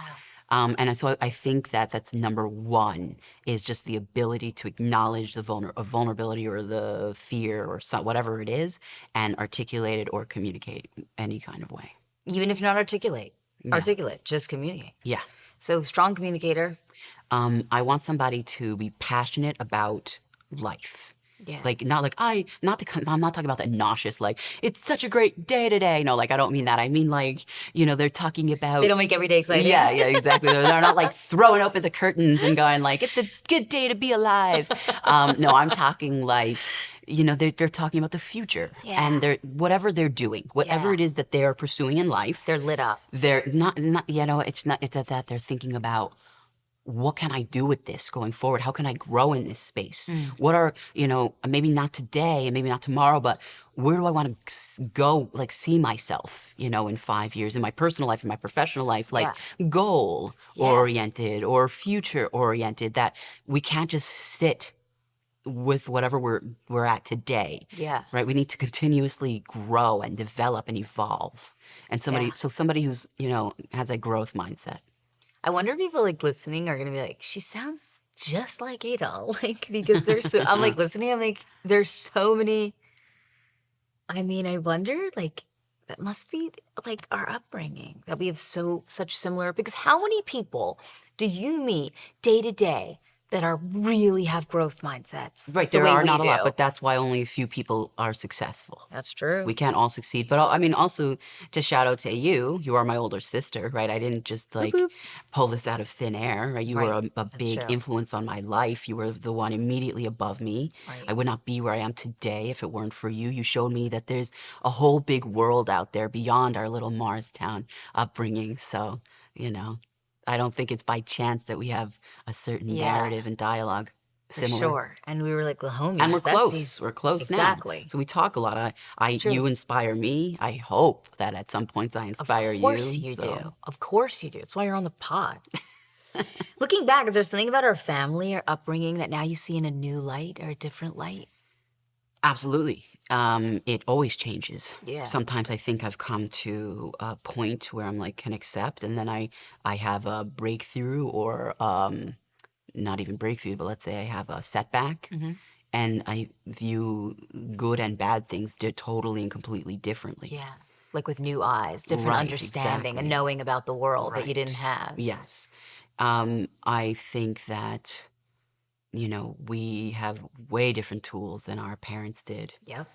S2: And so I think that's number one, is just the ability to acknowledge the vulnerability or the fear or whatever it is, and articulate it or communicate any kind of way.
S1: Even if you're not articulate, just communicate.
S2: Yeah.
S1: So strong communicator.
S2: I want somebody to be passionate about life.
S1: Yeah.
S2: Like, I'm not talking about that nauseous, like, it's such a great day today. No, like, I don't mean that. I mean, like, they're talking about.
S1: They don't make every day exciting.
S2: Yeah, exactly. They're not like throwing open the curtains and going like, it's a good day to be alive. No, I'm talking like, they're talking about the future,
S1: Yeah.
S2: and whatever they're doing, whatever
S1: Yeah.
S2: it is that they are pursuing in life,
S1: They're lit up.
S2: they're not it's that they're thinking about, what can I do with this going forward? How can I grow in this space? What are, maybe not today and maybe not tomorrow, but where do I want to go, like see myself, in 5 years, in my personal life, in my professional life, like goal oriented or future oriented, that we can't just sit with whatever we're at today.
S1: Yeah.
S2: Right? We need to continuously grow and develop and evolve. And somebody who's, has a growth mindset.
S1: I wonder if people like listening are gonna be like, she sounds just like Ada, like because there's so I'm like listening, I'm like, there's so many. I mean, I wonder like that must be like our upbringing that we have such similar. Because how many people do you meet day to day that are really have growth mindsets?
S2: Right,
S1: The
S2: there
S1: way
S2: are
S1: we
S2: not a lot,
S1: do.
S2: but that's why only a few people are successful.
S1: That's true.
S2: We can't all succeed. But I mean, also to shout out to you, you are my older sister, right? I didn't just like
S1: boop.
S2: pull this out of thin air, right? You were
S1: Right.
S2: a
S1: That's
S2: big
S1: true.
S2: influence on my life. You were the one immediately above me.
S1: Right.
S2: I would not be where I am today if it weren't for you. You showed me that there's a whole big world out there beyond our little Morristown upbringing. So, I don't think it's by chance that we have a certain
S1: Yeah.
S2: narrative and dialogue
S1: For
S2: similar.
S1: sure. And we were like the homies.
S2: And we're
S1: besties.
S2: close. We're close now.
S1: Exactly.
S2: So we talk a lot.
S1: true.
S2: You inspire me. I hope that at some points I inspire you.
S1: Of course you
S2: so.
S1: do. Of course you do. That's why you're on the pod. Looking back, is there something about our family or upbringing that now you see in a new light or a different light?
S2: Absolutely. It always changes.
S1: Yeah.
S2: Sometimes I think I've come to a point where I'm like, can accept, and then I have a breakthrough, or not even breakthrough, but let's say I have a setback.
S1: Mm-hmm.
S2: And I view good and bad things totally and completely differently.
S1: Yeah. Like with new eyes, different
S2: Right,
S1: understanding and
S2: exactly.
S1: knowing about the world that you didn't
S2: Right.
S1: have.
S2: Yes. I think that, we have way different tools than our parents did.
S1: Yep.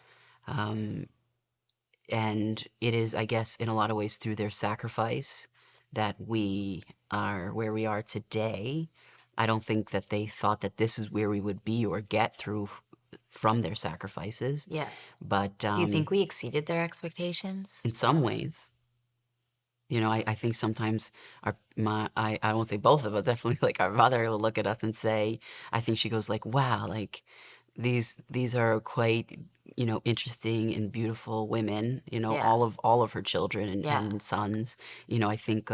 S2: And it is, I guess, in a lot of ways through their sacrifice that we are where we are today. I don't think that they thought that this is where we would be or get through from their sacrifices.
S1: Yeah.
S2: But
S1: Do you think we exceeded their expectations?
S2: in some ways, I think sometimes I won't say both of us, definitely like our mother will look at us and say, I think she goes like, wow, like these are quite, interesting and beautiful women,
S1: Yeah.
S2: all of her children and sons. I think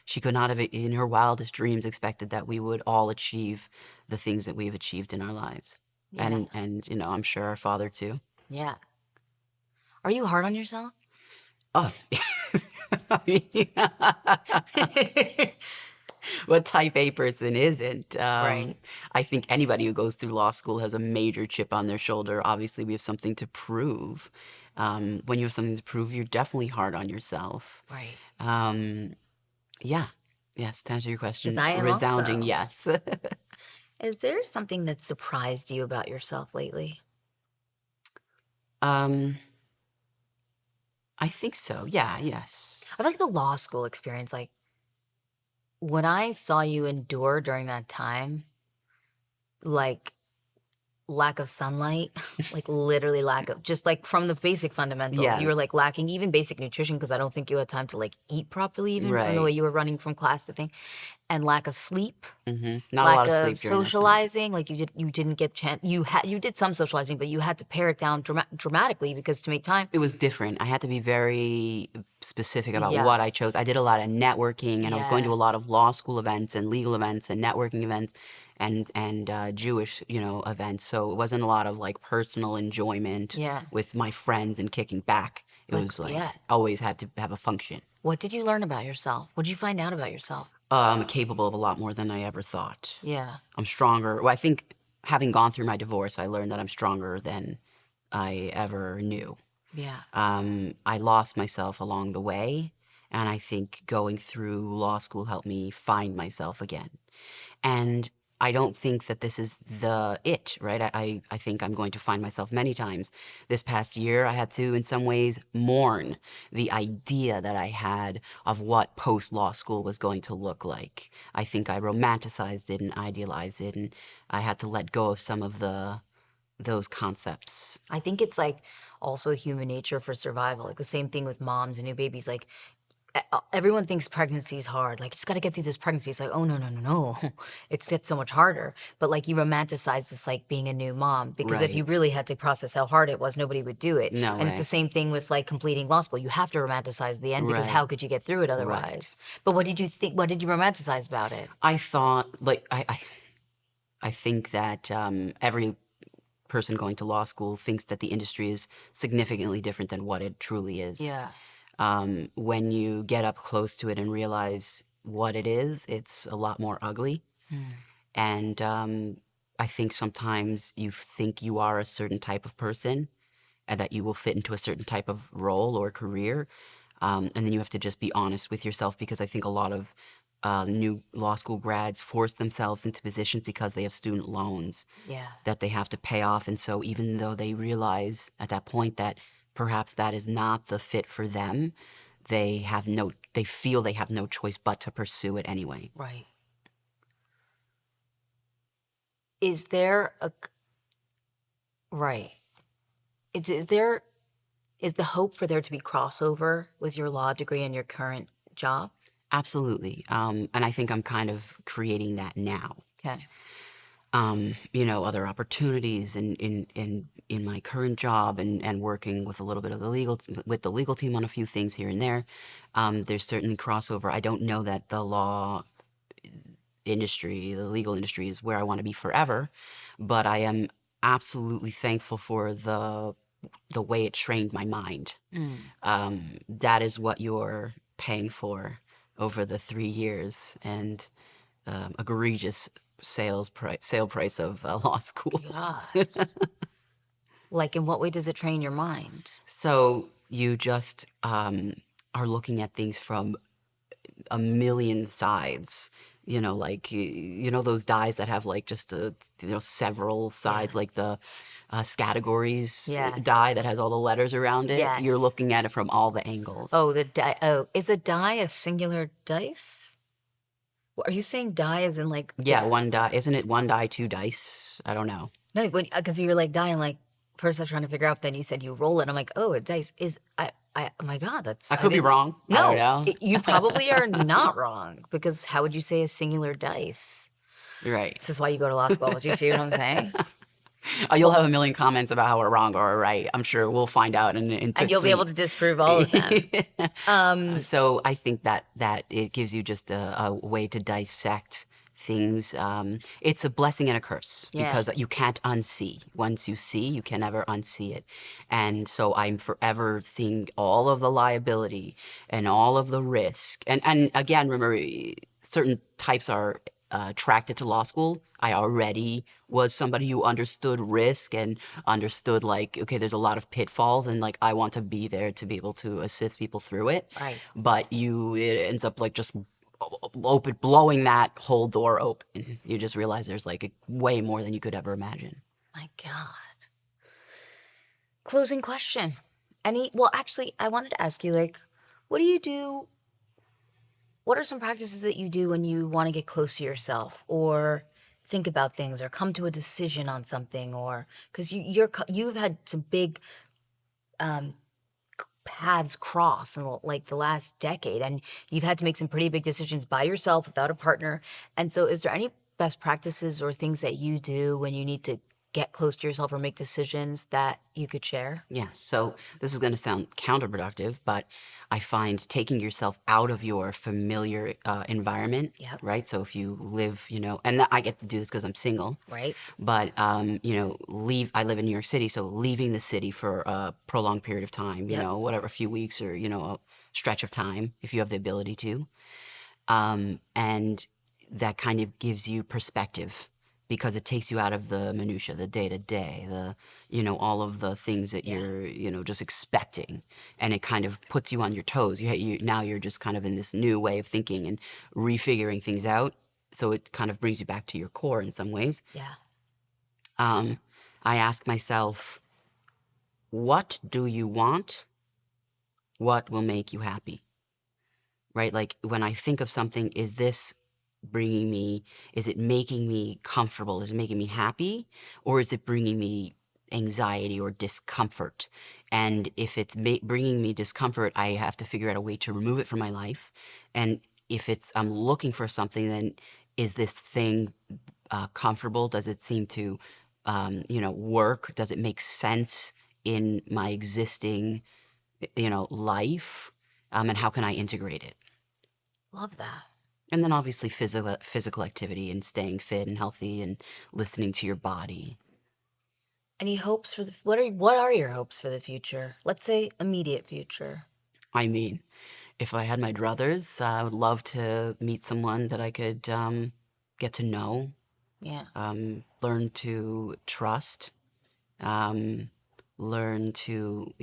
S2: she could not have in her wildest dreams expected that we would all achieve the things that we've achieved in our lives.
S1: Yeah.
S2: And I'm sure our father too.
S1: Yeah. Are you hard on yourself?
S2: Oh, I mean, what type A person isn't?
S1: Right.
S2: I think anybody who goes through law school has a major chip on their shoulder. Obviously, we have something to prove. When you have something to prove, you're definitely hard on yourself.
S1: Right.
S2: Yeah. Yes, to answer your question,
S1: 'Cause I am
S2: resounding
S1: also.
S2: yes.
S1: Is there something that surprised you about yourself lately?
S2: I think so. Yeah, yes.
S1: I feel like the law school experience, like when I saw you endure during that time, like lack of sunlight, like literally lack of just like from the basic fundamentals. You were
S2: Yes.
S1: like lacking even basic nutrition because I don't think you had time to like eat properly, even from the way
S2: Right.
S1: you were running from class to thing, and lack of sleep,
S2: Not a
S1: lack
S2: lot of
S1: of
S2: sleep during that time.
S1: socializing. Like you didn't get chance. You did some socializing, but you had to pare it down dramatically because to make time.
S2: It was different. I had to be very specific about
S1: Yeah.
S2: what I chose. I did a lot of networking, and I was going to
S1: Yeah.
S2: a lot of law school events and legal events and networking events and Jewish, events. So it wasn't a lot of like personal enjoyment
S1: Yeah.
S2: with my friends and kicking back. It
S1: Like,
S2: was like
S1: yeah.
S2: always had to have a function.
S1: What did you learn about yourself? What did you find out about yourself?
S2: I'm capable of a lot more than I ever thought.
S1: Yeah.
S2: I'm stronger. Well, I think having gone through my divorce, I learned that I'm stronger than I ever knew.
S1: Yeah.
S2: I lost myself along the way, and I think going through law school helped me find myself again. And I don't think that this is it, right? I think I'm going to find myself many times. This past year, I had to, in some ways, mourn the idea that I had of what post-law school was going to look like. I think I romanticized it and idealized it, and I had to let go of some of the those concepts.
S1: I think it's like also human nature for survival. Like the same thing with moms and new babies. Like everyone thinks pregnancy is hard. Like, just got to get through this pregnancy. It's like, oh, no, no, no, no. It gets so much harder. But like you romanticize this like being a new mom because if you
S2: Right.
S1: really had to process how hard it was, nobody would do it.
S2: No
S1: And it's the
S2: way.
S1: same thing with like completing law school. You have to romanticize the end because
S2: Right.
S1: how could you get through it otherwise?
S2: Right.
S1: But what did you think? What did you romanticize about it?
S2: I thought, like, I think that every person going to law school thinks that the industry is significantly different than what it truly is.
S1: Yeah.
S2: When you get up close to it and realize what it is, it's a lot more ugly. And I think sometimes you think you are a certain type of person and that you will fit into a certain type of role or career. And then you have to just be honest with yourself because I think a lot of new law school grads force themselves into positions because they have student loans
S1: Yeah.
S2: that they have to pay off. And so even though they realize at that point that perhaps that is not the fit for them, they feel they have no choice but to pursue it anyway.
S1: Right. Is there a right? Is there is the hope for there to be crossover with your law degree and your current job?
S2: Absolutely. And I think I'm kind of creating that now.
S1: Okay.
S2: Other opportunities in my current job and working with a little bit of with the legal team on a few things here and there. There's certainly crossover. I don't know that the legal industry is where I want to be forever, but I am absolutely thankful for the way it trained my mind. That is what you're paying for over the 3 years and egregious sale price of law school.
S1: God. Like, in what way does it train your mind?
S2: So you just are looking at things from a million sides. Like those dies that have like just several sides,
S1: Yes.
S2: like the categories
S1: Yes.
S2: die that has all the letters around it. You're
S1: Yes.
S2: looking at it from all the angles.
S1: Oh, the die. Oh, is a die a singular dice? Are you saying die as in like?
S2: Yeah, one die. Isn't it one die, two dice? I don't know.
S1: No, because you were like dying. Like first, I was trying to figure out. Then you said you roll it. I'm like, oh, a dice is. Oh my God,
S2: I could be
S1: didn't-
S2: wrong. I
S1: No,
S2: don't know.
S1: you probably are not wrong because how would you say a singular dice?
S2: Right.
S1: This is why you go to law school. Do you see what I'm saying?
S2: You'll have a million comments about how we're wrong or right. I'm sure we'll find out in
S1: And you'll be able to disprove all of them.
S2: So I think that it gives you just a way to dissect things. It's a blessing and a curse
S1: Yeah.
S2: because you can't unsee. Once you see, you can never unsee it. And so I'm forever seeing all of the liability and all of the risk. And again, remember, certain types are attracted to law school. I already was somebody who understood risk and understood like, okay, there's a lot of pitfalls and like I want to be there to be able to assist people through it.
S1: Right.
S2: But it ends up like just blowing that whole door open. You just realize there's like way more than you could ever imagine.
S1: My God. Closing question. Well, actually, I wanted to ask you, like, what do you do? What are some practices that you do when you want to get close to yourself or think about things or come to a decision on something or because you've had some big paths cross in like the last decade and you've had to make some pretty big decisions by yourself without a partner. And so is there any best practices or things that you do when you need to get close to yourself or make decisions that you could share?
S2: Yes. So this is going to sound counterproductive, but I find taking yourself out of your familiar environment,
S1: Yep.
S2: right? So if you live, and I get to do this because I'm single,
S1: Right.
S2: but, I live in New York City, so leaving the city for a prolonged period of time,
S1: Yep.
S2: whatever, a few weeks or, a stretch of time, if you have the ability to. And that kind of gives you perspective because it takes you out of the minutia, the day to day, all of the things that you're, just expecting, and it kind of puts you on your toes. Now you're just kind of in this new way of thinking and refiguring things out. So it kind of brings you back to your core in some ways.
S1: Yeah.
S2: I ask myself, what do you want? What will make you happy? Right? Like when I think of something, is it making me comfortable? Is it making me happy? Or is it bringing me anxiety or discomfort. And if it's bringing me discomfort, I have to figure out a way to remove it from my life. And if I'm looking for something, then is this thing comfortable? Does it seem to, work? Does it make sense in my existing, life? And how can I integrate it?
S1: Love that.
S2: And then obviously physical activity and staying fit and healthy and listening to your body.
S1: Any hopes for what are your hopes for the future? Let's say immediate future.
S2: I mean, if I had my druthers, I would love to meet someone that I could get to know,
S1: Yeah.
S2: learn to trust, learn to,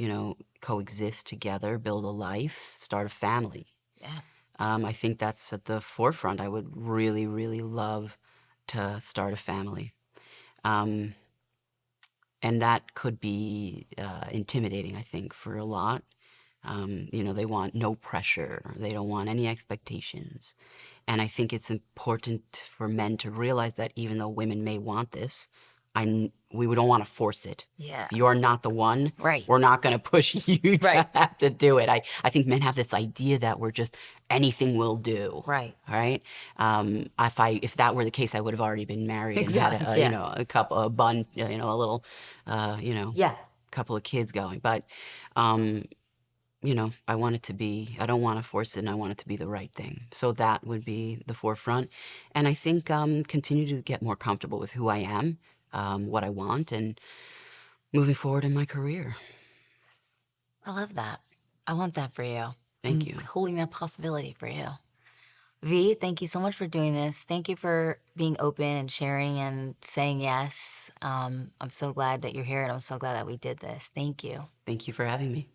S2: coexist together, build a life, start a family.
S1: Yeah.
S2: I think that's at the forefront. I would really, really love to start a family. And that could be intimidating, I think, for a lot. They want no pressure. They don't want any expectations. And I think it's important for men to realize that even though women may want this, we don't want to force it.
S1: Yeah.
S2: If you're not the one,
S1: Right.
S2: we're not going to push you to
S1: Right.
S2: have to do it. I think men have this idea that we're just anything will do.
S1: Right.
S2: Right. If that were the case, I would have already been married
S1: Exactly,
S2: and had
S1: yeah.
S2: a couple, a bun, a little,
S1: Yeah.
S2: couple of kids going. But I want it to be, I don't want to force it, and I want it to be the right thing. So that would be the forefront. And I think continue to get more comfortable with who I am, what I want, and moving forward in my career.
S1: I love that. I want that for you.
S2: Thank
S1: I'm
S2: you.
S1: holding that possibility for you. V, thank you so much for doing this. Thank you for being open and sharing and saying yes. I'm so glad that you're here, and I'm so glad that we did this. Thank you.
S2: Thank you for having me.